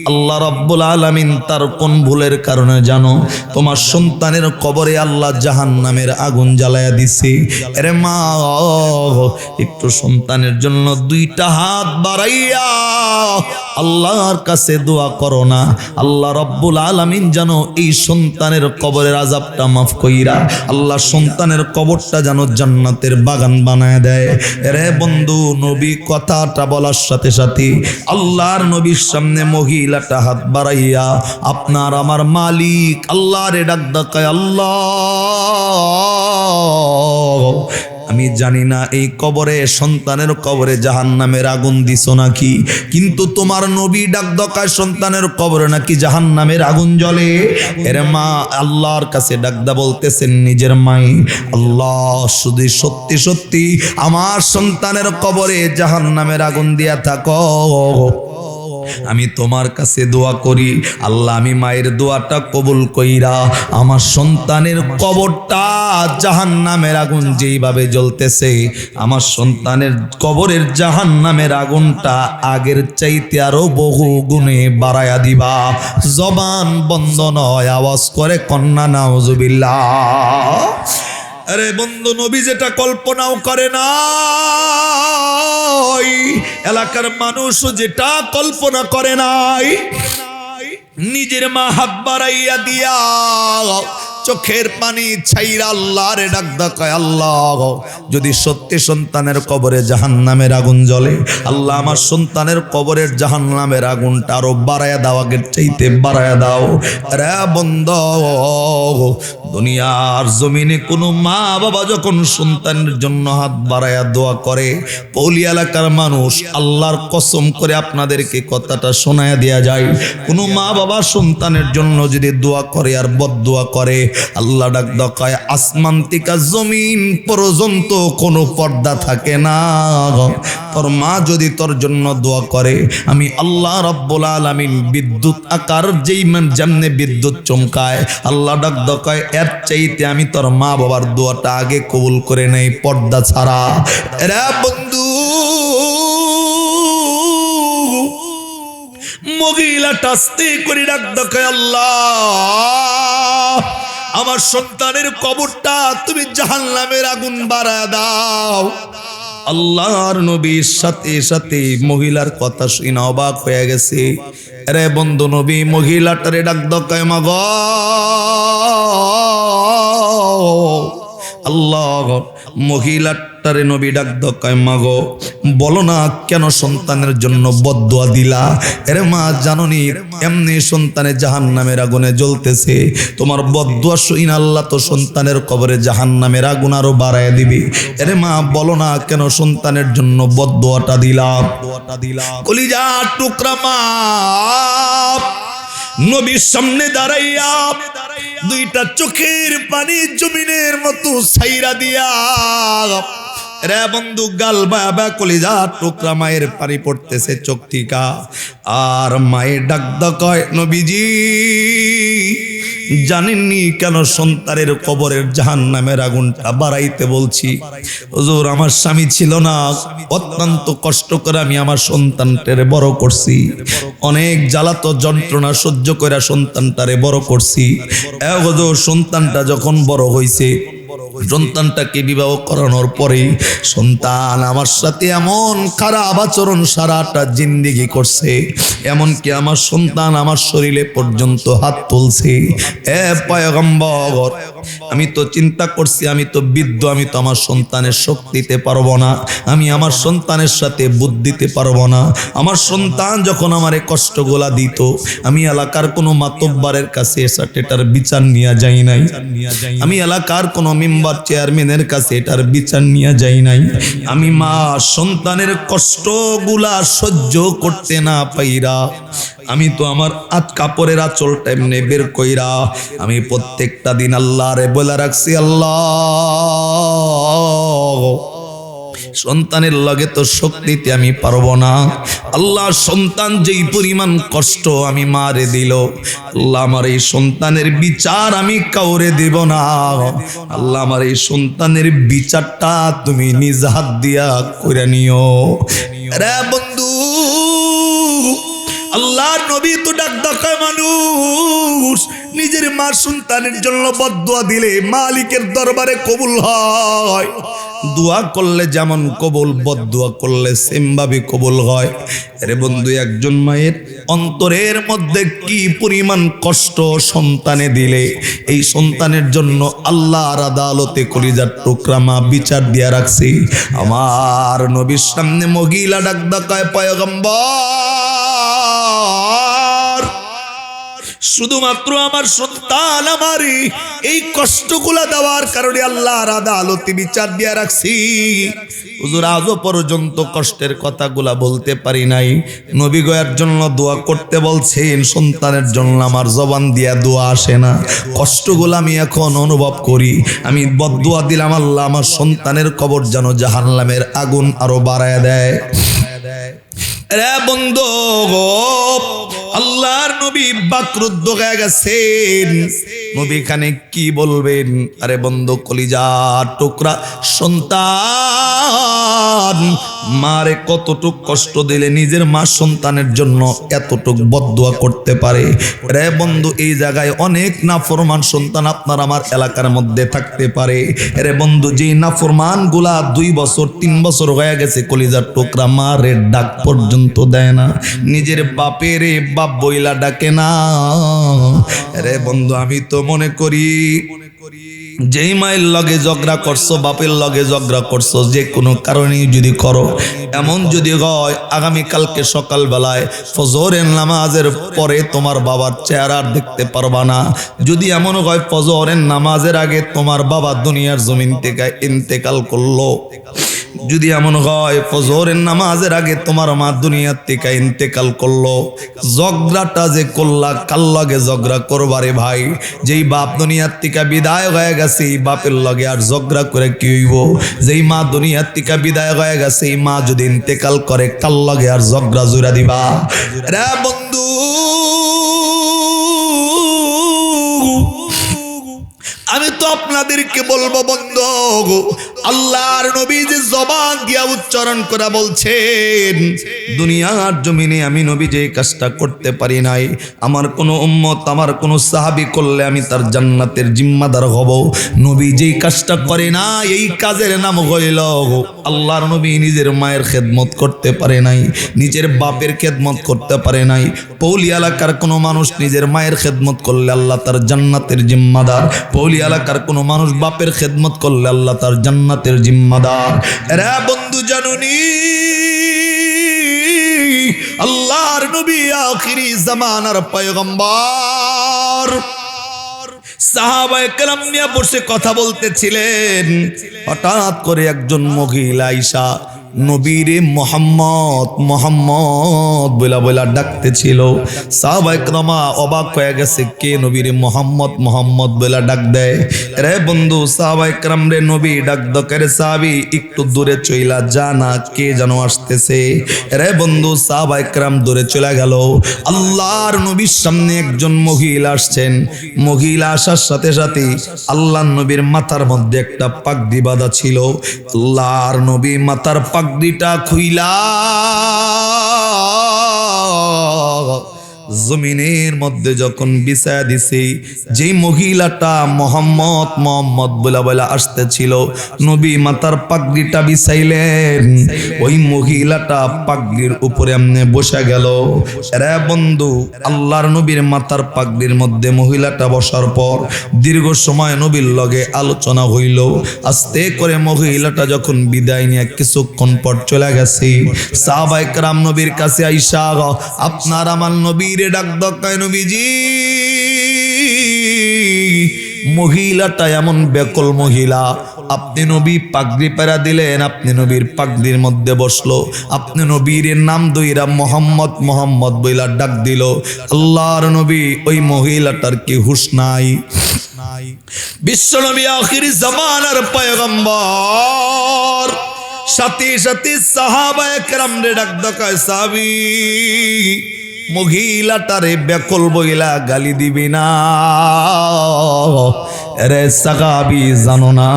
আল্লাহ রাব্বুল আলামিন তার কোন ভুলের কারণে জানো তোমার সন্তানের কবরে আল্লাহ জাহান্নামের আগুন জ্বালায়া দিছে। আরে মা, একটু সন্তানের জন্য দুইটা হাত বাড়াইয়া আল্লাহর কাছে দোয়া করো না, আল্লাহ রাব্বুল আলামিন যেন এই সন্তানের কবরের আযাবটা মাফ কইরা আল্লাহ সন্তানের কবরটা যেন জান্নাতের বাগান বানায় দেয়। রে বন্ধু, নবী কথাটা বলার সাথে সাথে আল্লাহর নবীর সামনে মহিলাটা হাত বাড়াইয়া আপনার আমার মালিক আল্লাহরে ডাক দেয়, আল্লাহ আমি জানি না এই কবরে সন্তানের কবরে জাহান্নামের আগুন দিছো নাকি, কিন্তু তোমার নবী ডাক দেয় সন্তানের কবরে নাকি জাহান্নামের আগুন জ্বলে। এর মা আল্লাহর কাছে ডাকদা বলতেছেন নিজের মাই, আল্লাহ শুধু সত্যি সত্যি আমার সন্তানের কবরে জাহান্নামের আগুন দিয়া থাকো, আমি তোমার কাছে দোয়া করি আল্লাহ আমি মায়ের দোয়াটা কবুল কইরা আমার সন্তানের কবরটা জাহান্নামের আগুন যেইভাবে জ্বলতেছে আমার সন্তানের কবরের জাহান্নামের আগুনটা আগের চাইতে আরো বহু গুণে বাড়ায়া দিবা। জবান বন্ধ নয়, আওয়াজ করে কন্যা নাউজুবিল্লাহ। আরে বন্ধু, নবী যেটা কল্পনাও করে না, এলাকার মানুষ যেটা কল্পনা করে নাই, নিজের মা হাত বাড়াইয়া দিয়া চোখের পানি ছাইরা আল্লাহরে ডাক দেয়, আল্লাহ যদি সত্যি সন্তানের কবরে জাহান্নামের আগুন জ্বলে, আল্লাহ আমার সন্তানের কবরের জাহান্নামের আগুনটা আরো বাড়ায়া দাও, আগের চাইতে বাড়ায়া দাও। রে বন্ধু, দুনিয়ার জমিনে কোনো মা বাবা যখন সন্তানের জন্য হাত বাড়ায়া দোয়া করে, পৌলি এলাকার মানুষ আল্লাহর কসম করে আপনাদেরকে কথাটা শোনায়া দেয়া যায়, কোনো মা বাবা সন্তানের জন্য যদি দোয়া করে আর বদদোয়া করে, আল্লাহ ডাক দেয় আসমান থেকে জমিন পর্যন্ত কোনো পর্দা থাকে না। তোর মা যদি তোর জন্য দোয়া করে, আমি আল্লাহ রাব্বুল আলামিন বিদ্যুৎ আকার যেমনে বিদ্যুৎ চমকায়, আল্লাহ ডাক দেয় এর চাইতে আমি তোর মা বাবার দোয়াটা আগে কবুল করে নেই পর্দা ছাড়া। রে বন্ধু, মহিলাটা আস্তে করে ডাক দেয়, আল্লাহ আমার সন্তানের কবরটা তুমি জাহান্নামের আগুন বাড়ায় দাও। আল্লাহর নবীর সাথে সাথে মহিলার কথা শুনে অবাক হয়ে গেছে। রে বন্ধু, নবী মহিলাটারে ডাক দেয়, মা গো আল্লাহ, মহিলাটারে নবী ডাক দেয়, মা গো বলো না কেন সন্তানের জন্য বদদোয়া দিলা? এরে মা, জানোনি এমনি সন্তানে জাহান্নামের আগুনে জ্বলতেছে, তোমার বদদোয়া শুনে আল্লাহ তো সন্তানের কবরে জাহান্নামের আগুন আরো বাড়ায় দিবে। এরে মা, বলো না কেন সন্তানের জন্য বদদোয়াটা দিলাম? কলিজার টুকরা মা নবীর সামনে দাঁড়াইয়া দুইটা চোখের পানি জমিনের মতো ছাইরা দিয়া, রে বন্ধু গাল বাবা কলিজা টুকরা মায়ের পানি পড়তেছে চোখ টিকা। আর মায়ের ডাক কয়, নবীজি জানেননি কেন সন্তানের কবরের জাহান্নামের আগুনটা বাড়াইতে বলছি? হুজুর, আমার স্বামী ছিল না, অত্যন্ত কষ্ট করে আমি আমার সন্তানটারে বড় করছি, অনেক জ্বালাতো যন্ত্রণা সহ্য করে সন্তানটারে বড় করছি। হুজুর, সন্তানটা যখন বড় হয়েছে, সন্তানটাকে বিবাহ করানোর পরে সন্তান আমার সাথে এমন খারাপ আচরণ সারাটা জিন্দেগি করছে, এমনকি আমার সন্তান আমার শরীরে পর্যন্ত হাত তুলছে। পয়গম্বর, আমি তো চিন্তা করছি, আমি তো বৃদ্ধ, আমি তো আমার সন্তানের শোক দিতে পারবো না, আমি আমার সন্তানের সাথে বুদ্ধি দিতে পারবো না। আমার সন্তান যখন আমারে কষ্টগুলা দিত, আমি এলাকার কোনো মাতব্বরের কাছে এটার বিচার নিয়ে যাই নাই, আমি এলাকার কোনো মেম্বার চেয়ারম্যানের কাছে এটার বিচার নিয়ে যাই নাই। আমি মা সন্তানের কষ্টগুলা সহ্য করতে না পাইরা, আমি তো আমার কাপড়ের আঁচলটা এমনি বের কইরা আমি প্রত্যেকটা দিন আল্লাহরে বলে রাখছি, আল্লাহ সন্তানের লগে তো শক্তিতে আমি পারবো না। আল্লাহ, সন্তান যেই পরিমাণ কষ্ট আমি মারে দিল, আল্লাহ আমার এই সন্তানের বিচার আমি কাউরে দেব না। আল্লাহ, আমার এই সন্তানের বিচারটা তুমি নিজ হাত দিয়া করে নিও। রে বন্ধু, আল্লাহ নবী তো ডাক দেয়, মানুষ নিজের মা সন্তানের জন্য বদদোয়া দিলে মালিকের দরবারে কবুল হয়। দোয়া করলে যেমন কবুল, বদদোয়া করলে সেমভাবে কবুল হয়। আরে বন্ধু, একজন মায়ের অন্তরের মধ্যে কি পরিমাণ কষ্ট সন্তানে দিলে, এই সন্তানের জন্য আল্লাহর আদালতে কলিজার টুকরা মা বিচার দিয়া রাখছি। আমার নবীর সামনে মহিলা ডাক দেয়, পয়গম্বর, শুধুমাত্র আমার সন্তান আমারই এই কষ্টগুলা দেওয়ার কারণে আল্লাহর আদালতে বিচার দিয়া রাখছি। হুজুর, আজও পর্যন্ত কষ্টের কথাগুলা বলতে পারি নাই। নবী গয়ার জন্য দোয়া করতে বলছেন, সন্তানের জন্য আমার জবান দিয়া দোয়া আসে না, কষ্টগুলা আমি এখন অনুভব করি। আমি বদদোয়া দিলাম, আল্লাহ আমার সন্তানের কবর যেন জাহান্নামের আগুন আরো বাড়ায় দেয়। রে বন্ধু, আল্লাহর নবী বাকরুদ্ধ হয়ে গেছেন। নবী খানে কি বলবেন? আরে বন্ধু, কলিজার টুকরা সন্তান মারে কতটুক কষ্ট দিলে নিজের মা সন্তানের জন্য এতটুক বদদোয়া করতে পারে। রে বন্ধু, এই জায়গায় অনেক নাফরমান সন্তান আপনার আমার এলাকার মধ্যে থাকতে পারে। রে বন্ধু, যে নাফরমান গুলা 2 বছর 3 বছর হয়ে গেছে, কলিজার টুকরা মারে ডাক পর্যন্ত দেয় না, নিজের বাপের বাপ বইলা ডাকে না। রে বন্ধু, আমি তো মনে করি যেই মায়ের লগে ঝগড়া করছো, বাপের লগে ঝগড়া করছো, যে কোনো কারণে যদি করো, এমন যদি হয় আগামীকালকে সকালবেলায় ফজরের নামাজের পরে তোমার বাবার চেহারা দেখতে পারবা না। যদি এমন হয় ফজরের নামাজের আগে তোমার বাবা দুনিয়ার জমিন থেকে ইন্তেকাল করলো, যদি এমন হয় ফজরের নামাজের আগে তোমার মা দুনিয়ার থেকে ইন্তেকাল করলো, ঝগড়াটা যে করলা কাল লগে ঝগড়া করবারে ভাই। যেই বাপ দুনিয়ার থেকে বিদায় হয়ে গেছে, এই বাপের লগে আর ঝগড়া করে কি হইব? যেই মা দুনিয়ার থেকে বিদায় হয়ে গেছে, এই মা যদি ইন্তেকাল করে কাল লগে আর ঝগড়া জুড়া দিবা? রে বন্ধু, আমি তো আপনাদেরকে বলবো বন্ধু, আল্লাহর নবী যে জবান দিয়া উচ্চারণ করে বলছেন, দুনিয়ার জমিনে আমি নবী যে কাজটা করতে পারি নাই, আমার কোনো উম্মত, আমার কোনো সাহাবী করলে আমি তার জান্নাতের জিম্মাদার হব। নবী যেই কাজটা করে না, এই কাজের নাম হইল আল্লাহর নবী নিজের মায়ের খেদমত করতে পারে নাই, নিজের বাপের খেদমত করতে পারে নাই। পৌলি এলাকার কোনো মানুষ নিজের মায়ের খেদমত করলে আল্লাহ তার জান্নাতের জিম্মাদার। পৌলি এলাকার কোনো মানুষ বাপের খেদমত করলে আল্লাহ তার জান্নাতের জিম্মাদার। রে বন্ধু, জানুনি আল্লাহর নবী আখিরি জামানার পয়গম্বর, সাহাবায়ে কেরাম নিয়ে বসে কথা বলতেছিলেন। হঠাৎ করে একজন মহিলা আয়েশা নবীরে মোহাম্মদ মোহাম্মদ বলা বলা ডাকতেছিল। সাহাবায়ে কেরাম অবাক হয়ে গেছে, কে নবীরে মোহাম্মদ মোহাম্মদ বলা ডাক দেয়? রে বন্ধু, সাহাবায়ে কেরাম রে নবী ডাক দকের সাহাবী একটু দূরে চইলা যা না, কে যেন আসতেছে। রে বন্ধু, সাহাবায়ে কেরাম দূরে চলে গেল। আল্লাহর নবীর সামনে একজন মহিলা আসছেন। মহিলা আসার সাথে সাথে আল্লাহর নবীর মাথার মধ্যে একটা পাগড়ি বাঁধা ছিল। আল্লাহর নবী মাথার পাগড়িটা খুইলা জমিনের মধ্যে যখন বিছায়া দিছে, যে মহিলাটা মোহাম্মদ মোহাম্মদ বলা বলা আসতেছিল, নবী মাথার পাগড়িটা বিছাইলেন, ওই মহিলাটা পাগড়ির উপরে এমনি বসে গেল। রে বন্ধু, আল্লাহর নবীর মাথার পাগড়ির মধ্যে মহিলাটা বসার পর দীর্ঘ সময় নবীর লগে আলোচনা হইল। আস্তে করে মহিলাটা যখন বিদায় নিয়ে কিছুক্ষণ পর চলে গেছে, সাহাবায়ে কেরাম নবীর কাছে আইসা আপনার আমার নবীর ডাক দকায়, নবীজি মহিলাটা এমন বেকল মহিলা, আপনি নবী পাগড়ি পেরা দিলেন, আপনি নবীর পাগড়ির মধ্যে বসলো, আপনি নবীর নাম দইরা মোহাম্মদ মোহাম্মদ বইলা ডাক দিল। আল্লাহর নবী ওই মহিলাটার কি হুঁশ নাই? বিশ্বনবী আখিরি জামানার পয়গম্বর, সাথে সাথে সাহাবায়ে কেরাম রে ডাক দকায়, সাহাবী মহিলাটারে বেকল বইলা গালি দিবি না। রে সাহাবী, জানো না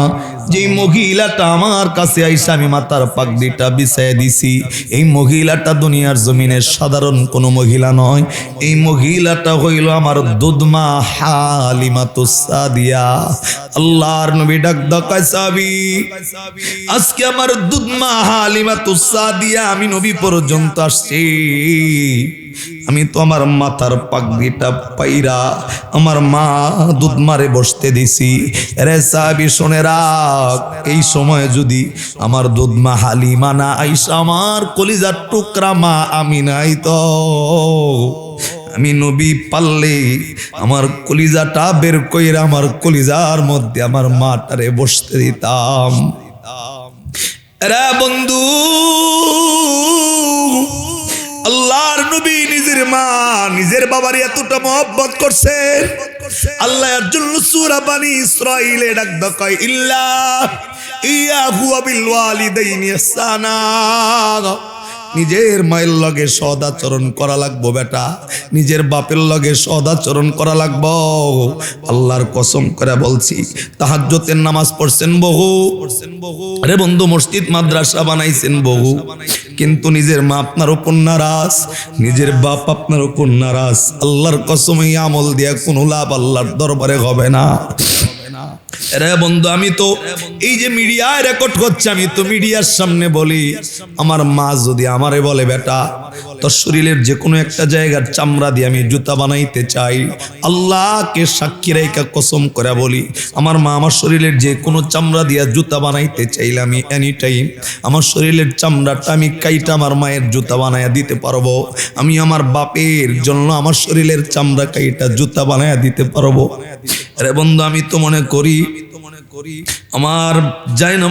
যে মহিলাটা আমার কাছে আইসা আমি মাথার পাগড়িটা বিছায় দিছি, এই মহিলাটা দুনিয়ার জমিনের সাধারণ কোনো মহিলা নয়। এই মহিলাটা হইল আমার দুধমা হালিমাতুস সাদিয়া। আল্লাহর নবী ডাক দকায়, সাহাবী আজকে আমার দুধমা হালিমাতুস সাদিয়া আমি নবী পর্যন্ত আসছি, আমি তো আমার মাথার পাগড়িটা পাইরা আমার মা দুধ মারে বসতে দিছি। রে সাহাবী শুনে রাখ, এই সময় যদি আমার দুধ মা হালিমা না আইসা আমার কলিজার টুকরা মা আমিনাই তো, আমি নবী পারলে আমার কলিজাটা বের কইরা আমার কলিজার মধ্যে আমার মাটারে বসতে দিতাম। রে বন্ধু, আল্লাহর নবী নিজের মা নিজের বাবার এতটা মহব্বত করছেন, আল্লাহ এর জন্য সূরা বনী ইসরাঈলে ডাক দকায়, ইল্লা ইয়াহু বিল ওয়ালিদাইনি ইহসানা। নিজের মায়ের লগে সদাচরণ করা লাগবো বেটা, নিজের বাপের লগে সদাচরণ করা লাগবো। আল্লাহর কসম করে বলছি, তাহাজ্জুদের নামাজ পড়ছেন বহু, আরে বন্ধু মসজিদ মাদ্রাসা বানাইছেন বহু, কিন্তু নিজের মা আপনার উপর নারাজ, নিজের বাপ আপনার উপর নারাজ। আল্লাহর কসম, এই আমল দিয়া কোনো লাভ আল্লাহর দরবারে হবে না। রে বন্ধু, আমি তো এই যে মিডিয়ায় রেকর্ড করছে, আমি তো মিডিয়ার সামনে বলি, আমার মা যদি আমারে বলে বেটা তোর শরীরের যে কোনো একটা জায়গার চামড়া দিয়ে আমি জুতা বানাইতে চাই। আল্লাহকে সাক্ষী রেখে কসম করে বলি, আমার মা আমার শরীরের যে কোনো চামড়া দিয়া জুতা বানাইতে চাইলে আমি এনি টাইম আমার শরীরের চামড়াটা আমি কাইটা আমার মায়ের জুতা বানাইয়া দিতে পারবো। আমি আমার বাপের জন্য আমার শরীরের চামড়া কাইটা জুতা বানাইয়া দিতে পারবো। আরে বন্ধু, আমি তো মনে করি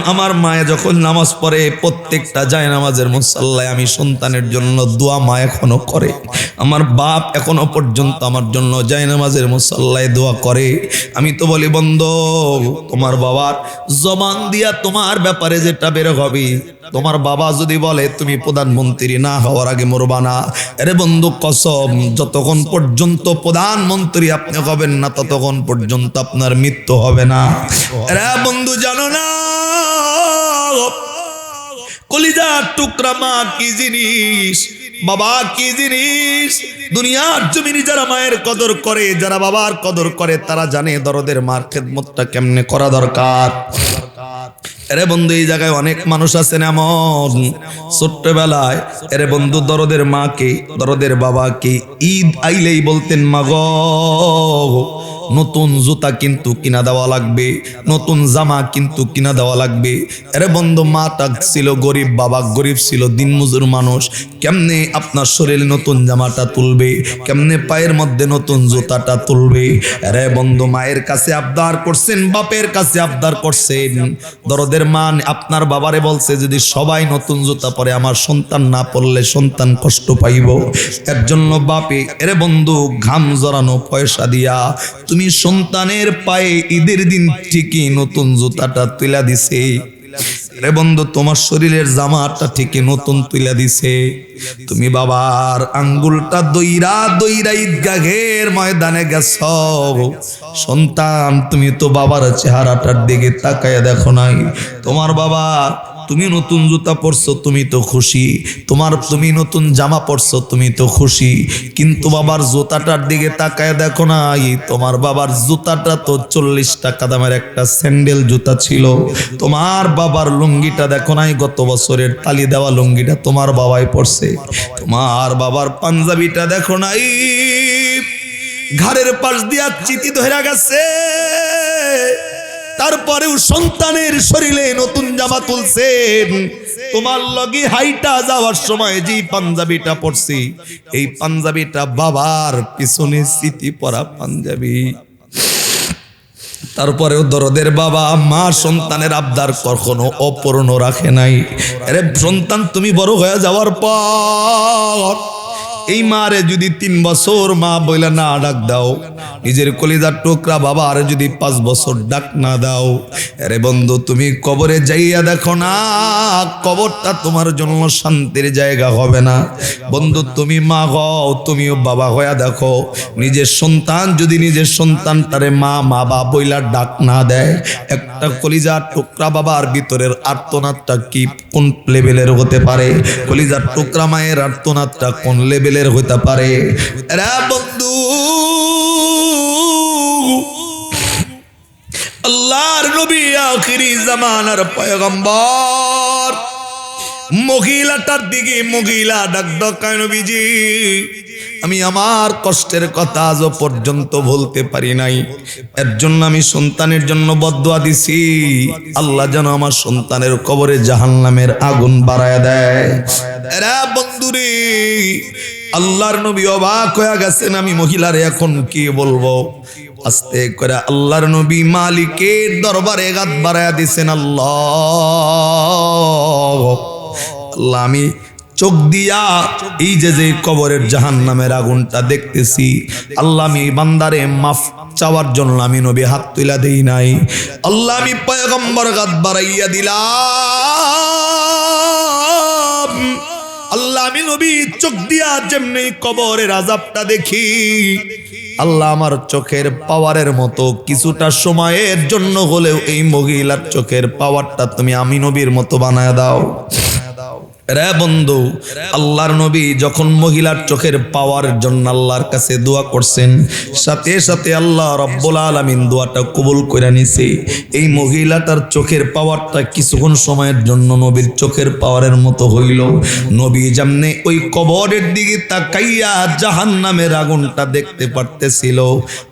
আমার মায়ে যখন নামাজ পড়ে, প্রত্যেকটা জায়নামাজের মুসাল্লায় আমি সন্তানের জন্য দোয়া মা এখনো করে। আমার বাপ এখনো পর্যন্ত আমার জন্য জায়নামাজের মুসাল্লায় দোয়া করে। আমি তো বলি বন্ধু, তোমার বাবার জবান দিয়া তোমার ব্যাপারে যেটা বের হবে, তোমার বাবা যদি বলে তুমি প্রধানমন্ত্রী না হওয়ার আগে মরবা না, আরে বন্ধু কসম, যতক্ষণ পর্যন্ত প্রধানমন্ত্রী আপনি হবেন না ততক্ষণ পর্যন্ত আপনার মৃত্যু হবে না। আরে বন্ধু, জানো না কলিজার টুকরা মা কি জিনিস, বাবা কি জিনিস। দুনিয়ার জমিনে যারা মায়ের কদর করে, যারা বাবার কদর করে, তারা জানে দরদের মার খেদমতটা কেমনে করা দরকার। এরে বন্ধু, এই জায়গায় অনেক মানুষ আছেন এমন ছোট্টবেলায়, এরে বন্ধু দরদের মাকে, দরদের বাবাকে ঈদ আইলেই বলতেন, মা গো নতুন জুতা কিন্তু কিনা দেওয়া লাগবে, নতুন জামা কিন্তু কিনা দেওয়া লাগবে। আরে বন্ধু, মাটা ছিল গরিব, বাবা গরিব ছিল, দিনমজুর মানুষ, কেমনে আপনার শরীরে নতুন জামাটা তুলবে, কেমনে পায়ের মধ্যে নতুন জুতাটা তুলবে। আরে বন্ধু, মায়ের কাছে আবদার করছেন, বাপের কাছে আবদার করছেন। দরদের মান আপনার বাবারে বলছে, যদি সবাই নতুন জুতা পরে আমার সন্তান না পরলে সন্তান কষ্ট পাইব। এর জন্য বাপে এরে বন্ধু ঘাম জড়ানো পয়সা দিয়া তুমি সন্তানের পায়ে ঈদের দিন ঠিকই নতুন জুতাটা তুলা দিছে। রে বন্ধু, তোমার শরীরের জামাটা ঠিকই নতুন তুলা দিছে। তুমি বাবার আঙ্গুলটা দইরা দইরা ঈদগাহের ময়দানে গেছ। সন্তান, তুমি তো বাবার চেহারাটার দিকে তাকায়া দেখো নাই। তোমার বাবা, তুমি নতুন জুতা পরছো, তুমি তো খুশি, তুমি নতুন জামা পরছো, তুমি তো খুশি, কিন্তু বাবার জুতাটার দিকে তাকায় দেখো নাই। তোমার বাবার জুতাটা তো 40 টাকা দামের একটা স্যান্ডেল জুতা ছিল। তোমার বাবার লুঙ্গিটা দেখো নাই, গত বছরের তালি দেওয়া লুঙ্গিটা তোমার বাবাই পরছে। তোমার বাবার পাঞ্জাবিটা দেখো নাই, ঘাড়ের পাশ দিয়া চিতি ধরে গেছে। তারপরেও সন্তানের শরীরে নতুন জামা তুলছেন। তোমার লগে হাইটা যাওয়ার সময় যে পাঞ্জাবিটা পরছি, এই পাঞ্জাবিটা বাবার পিছনে স্মৃতি পরা পাঞ্জাবি। তারপরেও দরদের বাবা মা সন্তানের আবদার কখনো অপূর্ণ রাখে নাই। আরে সন্তান, তুমি বড় হয়ে যাওয়ার পর এই মারে যদি 3 বছর মা বইলা না ডাক দাও, নিজের কলিজার টুকরা বাবা আরে যদি 5 বছর ডাক না দাও, আরে বন্ধু তুমি কবরে যাইয়া দেখো না, কবরটা তোমার জন্য শান্তির জায়গা হবে না। বন্ধু, তুমি মা হও, তুমিও বাবা হইয়া দেখো, নিজের সন্তান যদি নিজের সন্তানটারে মা মা বা বইলা ডাক না দেয়, একটা কলিজার টুকরা বাবার ভিতরের আর্তনাদটা কি কোন লেভেলের হতে পারে? কলিজার টুকরা মায়ের আর্তনাদটা কোন লেভেলের হতে পারে? রে বন্ধু, আল্লাহর নবী আখিরি জামানার পয়গম্বর, মহিলাটার দিকে মহিলা ডাক দকায়, নবীজি আমি আমার কষ্টের কথা আজও পর্যন্ত বলতে পারি নাই। এর জন্য আমি সন্তানের জন্য বদদুয়া দিছি, আল্লাহ যেন আমার সন্তানের কবরে জাহান্নামের আগুন বাড়ায়া দেয়। এরা বন্ধুরে, আল্লাহর নবী অবাক হয়ে গেছেন, আমি মহিলারে এখন কি বলবো। আস্তে করে আল্লাহর নবী মালিকের দরবারে হাত বাড়ায়া দিছেন। আল্লাহ, আমি চোখ দিয়া এই যে কবরের জাহান্নামের আগুনটা দেখতেছি, আল্লাহ আমি বান্দারে মাফ চাওয়ার জন্য আমি নবী হাত তুলা দেই নাই। আল্লাহ, আমি পয়গম্বর হাত বাড়াইয়া দিলাম। আল্লাহ, আমি নবী চোখ দিয়া যেমনি কবরের আযাবটা দেখি, আল্লাহ আমার চোখের পাওয়ারের মতো কিছুটা সময়ের জন্য হলেও এই মহিলার চোখের পাওয়ারটা তুমি আমি নবীর মতো বানায় দাও। রে বন্ধু, আল্লাহর নবী যখন মহিলার চোখের পাওয়ার জন্য আল্লাহর কাছে দোয়া করছেন, সাথে সাথে আল্লাহ রাব্বুল আলামিন দোয়াটা কবুল করে নিছে। এই মহিলাটার চোখের পাওয়ারটা কিছুক্ষণ সময়ের জন্য নবীর চোখের পাওয়ারের মতো হইল। নবী যেমনে ওই কবরের দিকে তাকাইয়া জাহান্নামের আগুনটা দেখতে পারতেছিল,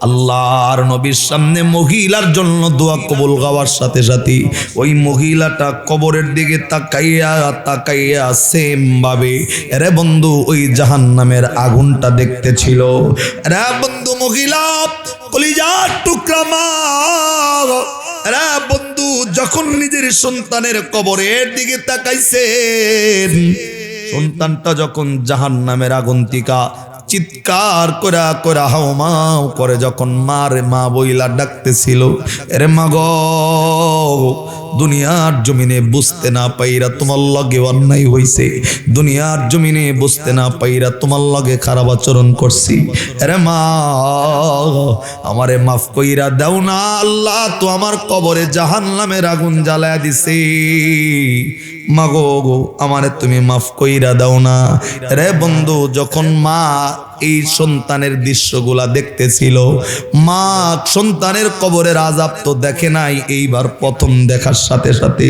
আল্লাহর নবীর সামনে মহিলার জন্য দোয়া কবুল হওয়ার সাথে সাথে ওই মহিলাটা কবরের দিকে তাকাইয়া তাকাইয়া সেম ভাবে রে বন্ধু ওই জাহান্নামের আগুনটা দেখতেছিল। রে বন্ধু, মহিলা কলিজার টুকরা মা, রে বন্ধু যখন নিজের সন্তানের কবরের দিকে তাকাইছেন, সন্তানটা যখন জাহান্নামের আগুন থেকে চিৎকার করা করা হাওমাও করে যখন মারে মা বইলা ডাকতেছিল, এরে মা গো, দুনিয়ার জমিনে বুঝতে না পাইরা তোমার লগে অন্যায় হইছে, দুনিয়ার জমিনে বুঝতে না পাইরা তোমার লগে খারাপ আচরণ করছি, আরে মা আমারে মাফ কইরা দাও না, আল্লাহ তো আমার কবরে জাহান্নামের আগুন জ্বালায়া দিছে, মাগো গো আমারে তুমি মাফ কইরা দাও না। রে বন্ধু, যখন মা এই সন্তানের দৃশ্যগুলা দেখতেছিল, মা সন্তানের কবরের আযাব তো দেখে নাই, এইবার প্রথম দেখার সাথে সাথে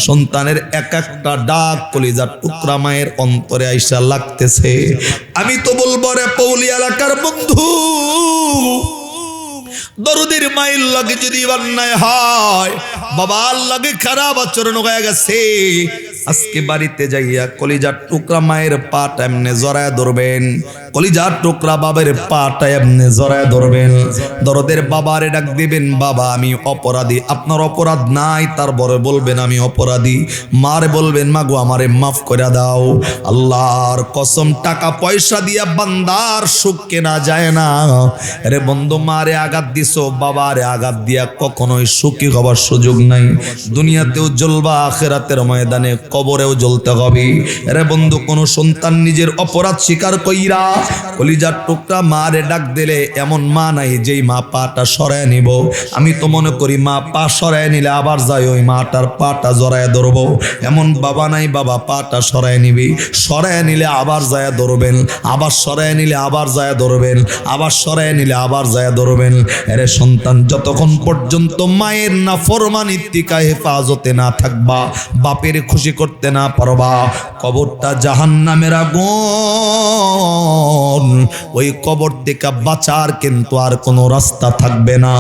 সন্তানের এক একটা ডাক কলিজার টুকরা মায়ের অন্তরে আইসা লাগতেছে। আমি তো বলবো রে পৌলি এলাকার বন্ধু, দরদের মায়ের লাগে যদি অন্যায় হয়, বাবার লাগে খারাপ আচরণ হয়ে গেছে, আজকে বাড়িতে যাইয়া কলিজার টুকরা মায়ের পাটা এমনি জড়ায় ধরবেন, কলিজার টুকরা বাবার পাটা এমনি জড়ায় ধরবেন, দরদের বাবারে ডাক দিবেন, বাবা আমি অপরাধী, আপনার অপরাধ নাই, তারপরে বলবেন আমি অপরাধী, মারে বলবেন মা গো আমারে মাফ করে দাও। আল্লাহর কসম, টাকা পয়সা দিয়া বান্দার সুখ কেনা যায় না রে বন্ধু। মারে আঘাত দিছো, বাবারে আঘাত দিয়া কখনোই সুখী হবার সুযোগ নাই। দুনিয়াতেও জ্বলবা, আখিরাতের ময়দানে কবরেও জ্বলতে হবে রে বন্ধু। কোন সন্তান নিজের অপরাধ স্বীকার কইরা কলিজার টুকরা মারে ডাক দিলে এমন মা নাই যেই মা পাটা সরায় নিব। আমি তো মনে করি মা পা সরায় নিলে আবার যাই ওই মাটার পাটা জড়ায় ধরবো, এমন বাবা নাই বাবা পাটা সরায় নিবি, সরায় নিলে আবার যায় ধরবেন, আবার সরায় নিলে আবার যায় ধরবেন, আবার সরায় নিলে আবার যায় ধরবেন। এরে সন্তান, যতক্ষণ পর্যন্ত মায়ের নাফরমানির থেকে হেফাজতে না থাকবা, বাপের খুশি করতে না পারবা, কবরটা জাহান্নামের আগুন, ওই কবর থেকে বাঁচার কিন্তু আর কোনো রাস্তা থাকবে না।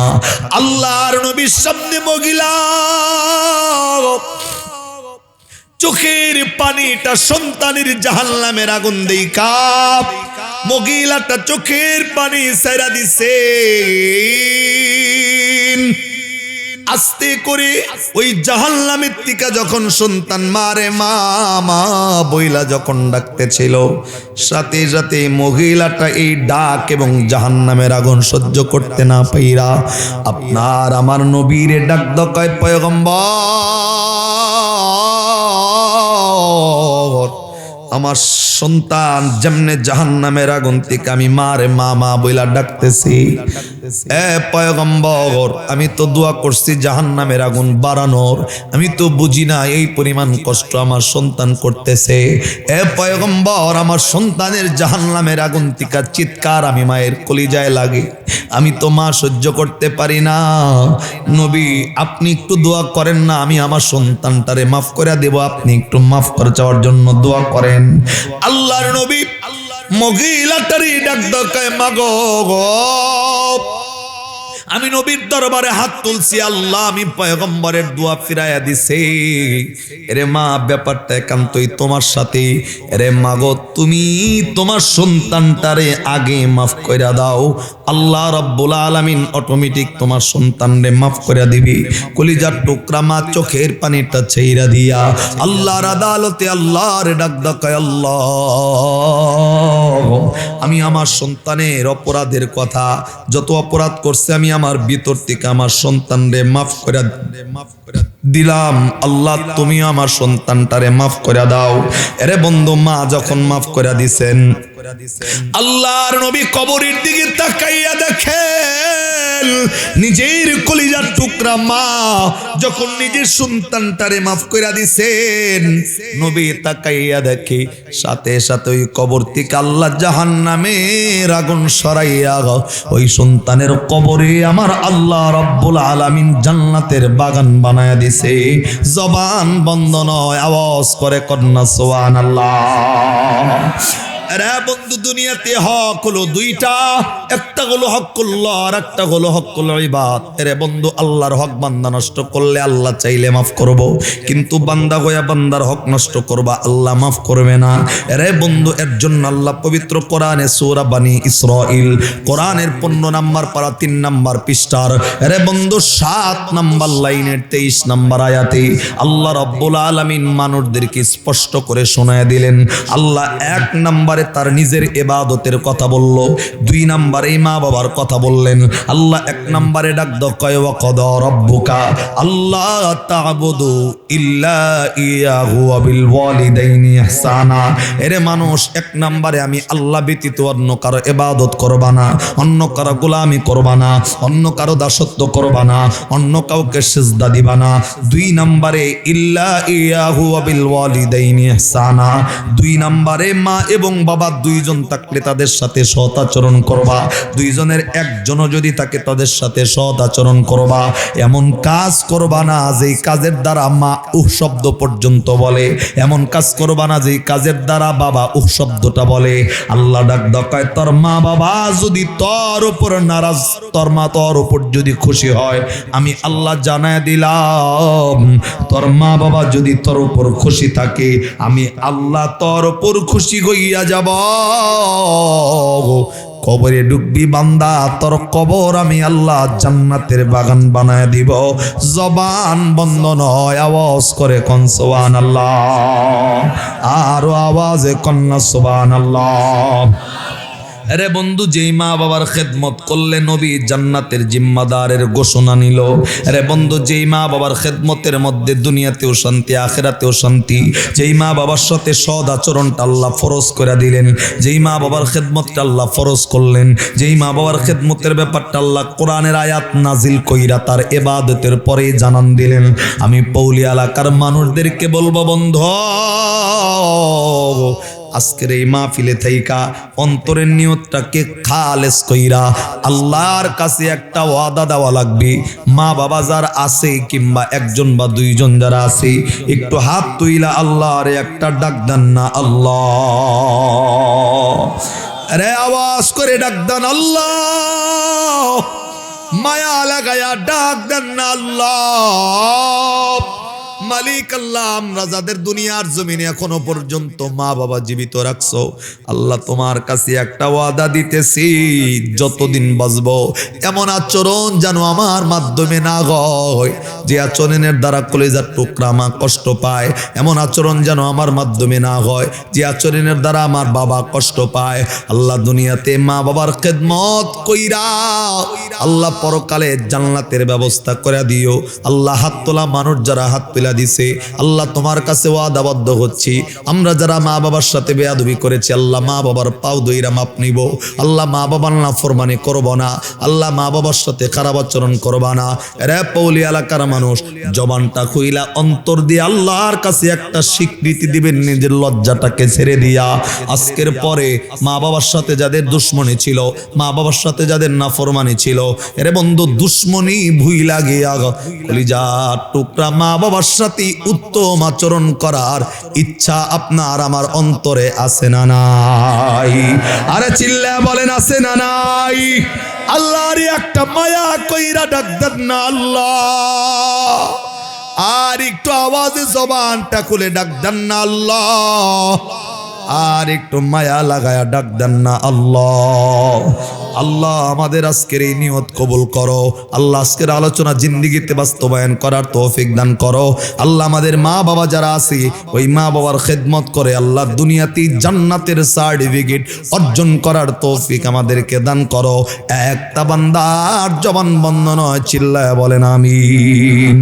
আল্লাহর নবীর সামনে মহিলা চোখের পানিটা সন্তানের জাহান্নামের আগুন দেইখা মহিলাটা চোখের পানি ছেড়া দিছে, আস্তে করে ওই জাহান্নামের থেকে যখন সন্তান মারে মা মা বইলা যখন ডাকতেছিল, সাথে সাথে মহিলাটা এই ডাক এবং জাহান্নামের আগুন সহ্য করতে না পাইরা আপনার আমার নবীরে ডাক দকায়, পয়গম্বর আমার সন্তান যেমনে জাহান্নামের আগুন থেকে আমি মারে মা মা বইলা ডাকতেছি, এ পয়গম্বর আমি তো দোয়া করছি জাহান্নামের আগুন বাড়ানোর, আমি তো বুঝি না এই পরিমাণ কষ্ট আমার সন্তান করতেছে। এ পয়গম্বর আমার সন্তানের জাহান্নামের আগুন থেকে চিৎকার আমি মায়ের কলিজায় লাগে, আমি তো মা সহ্য করতে পারি না। নবী আপনি একটু দোয়া করেন না, আমি আমার সন্তানটারে মাফ করে দেব, আপনি একটু মাফ করে চাওয়ার জন্য দোয়া করেন। আল্লাহর নবী মহিলাটারই ডাক দকায়, মাগো আমি নবীর দরবারে হাত তুলছি, আল্লাহ আমি পয়গম্বরের দোয়া ফিরাইয়া দিছে। এরে মা ব্যাপারটা একান্তই তোমার সাথে, এরে মাগো তুমি তোমার সন্তানটারে আগে মাফ কইরা দাও, আল্লাহ রাব্বুল আলামিন অটোমেটিক তোমার সন্তানরে মাফ কইরা দিবি। কলিজার টুকরা মা চোখের পানিটা ছেইরা দিয়া আল্লাহর আদালতে আল্লাহর ডাক ডাকায়, আল্লাহ আমি আমার সন্তানের অপরাধের কথা, যত অপরাধ করছে আমি আমার ভিতর থেকে আমার সন্তানরে মাফ করে দিলাম, আল্লাহ তুমি আমার সন্তানটারে মাফ করে দাও। এরে বন্ধু, মা যখন মাফ করে দিছেন আল্লাহর নবী কবরের দিকে তাকাইয়া দেখেন নিজের কলিজার টুকরা মা যখন নিজের সন্তানটারে মাফ কইরা দিছেন, নবী তাকাইয়া দেখে সাথে সাথে ওই কবর থেকে আল্লাহ জাহান্নামের আগুন সরাইয়া ওই সন্তানের কবরে আমার আল্লাহ রাব্বুল আলামিন জান্নাতের বাগান বানায়া দিছে। জবান বন্ধ নয়, আওয়াজ করে কন্যা সুবহানাল্লাহ। রে বন্ধু, দুনিয়াতে হক হলো দুইটা, একটা হলো হকুল্লাহ আর একটা হলো হকুল ইবাদ। রে বন্ধু, আল্লাহর হক বান্দা নষ্ট করলে আল্লাহ চাইলে মাফ করব, কিন্তু বান্দা হইয়া বান্দার হক নষ্ট করবা আল্লাহ মাফ করবে না। রে বন্ধু, এর জন্য আল্লাহ পবিত্র কোরআনে সূরা বানী ইসরাঈল কোরআনের 15 নম্বর পারা 3 নম্বর পৃষ্ঠার রে বন্ধু 7 নম্বর লাইনের 23 নম্বর আয়াতে আল্লাহ রাব্বুল আলামিন মানুষদেরকে স্পষ্ট করে শোনায় দিলেন। আল্লাহ 1 নম্বরে তার নিজের ইবাদতের কথা বলল, 2 নম্বরে মা বাবার কথা বললেন। আল্লাহ 1 নম্বরে ডাক দকয় ওয়া কদা রাব্বুকা আল্লাহ তা'বুদু ইল্লা ইয়াহু ওয়া বিল ওয়ালিদাইনি ইহসানা। এরে মানুষ, 1 নম্বরে আমি আল্লাহ ব্যতীত অন্য কারো ইবাদত করবা না, অন্য কারো গোলামি করবা না, অন্য কারো দাসত্ব করবা না, অন্য কাউকে সিজদা দিবা না। 2 নম্বরে ইল্লা ইয়াহু ওয়া বিল ওয়ালিদাইনি ইহসানা। 2 নম্বরে মা এবং বাবা দুইজন থাকলে তাদের সাথে সৎ আচরণ করবা, দুইজনের একজনও যদি থাকে তাদের সাথে সৎ আচরণ করবা। এমন কাজ করবা না যেই কাজের দ্বারা মা উহ শব্দ পর্যন্ত বলে, এমন কাজ করবা না যেই কাজের দ্বারা বাবা উহ শব্দটা বলে। আল্লাহ ডাক দকায় তোর মা বাবা যদি তোর উপর নারাজ, তোর মা তোর উপর যদি খুশি হয়, আমি আল্লাহ জানায় দিলাম তোর মা বাবা যদি তোর উপর খুশি থাকে, আমি আল্লাহ তোর উপর খুশি হইয়া যাব। কবরে ঢুকবি বান্দা, তোর কবর আমি আল্লাহ জান্নাতের বাগান বানায় দিব। জবান বন্ধ নয়, আওয়াজ করে কোন সুবহানাল্লাহ, আরো আওয়াজে কন্যা সুবহানাল্লাহ। আরে বন্ধু, যেই মা বাবার খেদমত করলে নবী জান্নাতের জিম্মাদারের ঘোষণা নিল। আরে বন্ধু, যেই মা বাবার খেদমতের মধ্যে দুনিয়াতেও শান্তি আখিরাতেও শান্তি, যেই মা বাবার সাথে সৎ আচরণটা আল্লাহ ফরজ করে দিলেন, যেই মা বাবার খেদমতটা আল্লাহ ফরজ করলেন, যেই মা বাবার খেদমতের ব্যাপারটা আল্লাহ কোরআনের আয়াত নাজিল কইরা তার ইবাদতের পরে জানান দিলেন। আমি পৌলি এলাকার মানুষদেরকে বলবো, বন্ধু আজকের এই মাহফিলে থাইকা অন্তরের নিয়তটাকে খালেস কইরা আল্লাহর কাছে একটা ওয়াদা দেওয়া লাগবে। মা বাবা যার আছে কিংবা 1জন বা 2জন যারা আছে, একটু হাত তুইলা আল্লাহর একটা ডাক দেন না, আল্লাহ। আরে আওয়াজ করে ডাক দেন আল্লাহ, মায়া লাগায়া ডাক দেন না আল্লাহ। মালিক আল্লাহ, আমরা যাদের দুনিয়ার জমিনে এখনো পর্যন্ত মা বাবা জীবিত রাখছো, আল্লাহ তোমার কাছে একটা ওয়াদা দিতেছি, যতদিন বাঁচবো এমন আচরণ যেন আমার মাধ্যমে না হয়, যে আচরণের দ্বারা কলিজার টুকরা মা কষ্ট পায়, এমন আচরণ যেন আমার মাধ্যমে না হয়, যে আচরণের দ্বারা আমার বাবা কষ্ট পায়। আল্লাহ দুনিয়াতে মা বাবার খেদমত কইরা আল্লাহ পরকালে জান্নাতের ব্যবস্থা করে দিও। আল্লাহ হাত তোলা মানুষ যারা হাত তুলা দিছে, আল্লাহ তোমার কাছে ওয়াদাবদ্ধ হচ্ছি, আমরা যারা মা বাবার সাথে বেয়াদবি করেছি, আল্লাহ মা বাবার পাও দইরা মাপ নিব। আল্লাহ মা বাবার নাফরমানি করব না, আল্লাহ মা বাবার সাথে খারাপ আচরণ করবা না। রে পৌলি এলাকার মানুষ, জবানটা খুইলা অন্তর দিয়ে আল্লাহর কাছে একটা স্বীকৃতি দিবেন, নিজের লজ্জাটাকে ছেড়ে দিয়া। আজকের পরে মা বাবার সাথে যাদের দুশ্মনী ছিল, মা বাবার সাথে যাদের নাফরমানি ছিল, এরে বন্ধু দুশ্মনী ভুইলা গিয়া কলিজা টুকরা মা বাবার সাথে উত্তম আচরণ করার ইচ্ছা আপনার আমার অন্তরে আছে না নাই? আরে চিল্লা বলেন, আছে না নাই? আল্লাহর একটা মায়া কইরা ডাক দেন না আল্লাহ, আর একটু আওয়াজে জবানটা খুলে ডাক দেন না আল্লাহ, আর একটু মায়া লাগায়া ডাক দেন না আল্লাহ। আল্লাহ আমাদের আজকের এই নিয়ত কবুল করো। আল্লাহ আজকের আলোচনা জিন্দেগিতে বাস্তবায়ন করার তৌফিক দান করো। আল্লাহ আমাদের মা বাবা যারা আছে, ওই মা বাবার খেদমত করে আল্লাহ দুনিয়াতে জান্নাতের সার্টিফিকেট অর্জন করার তৌফিক আমাদেরকে দান করো। একটা বান্দার জবান বন্ধ নয়, চিল্লায়া বলেন আমিন।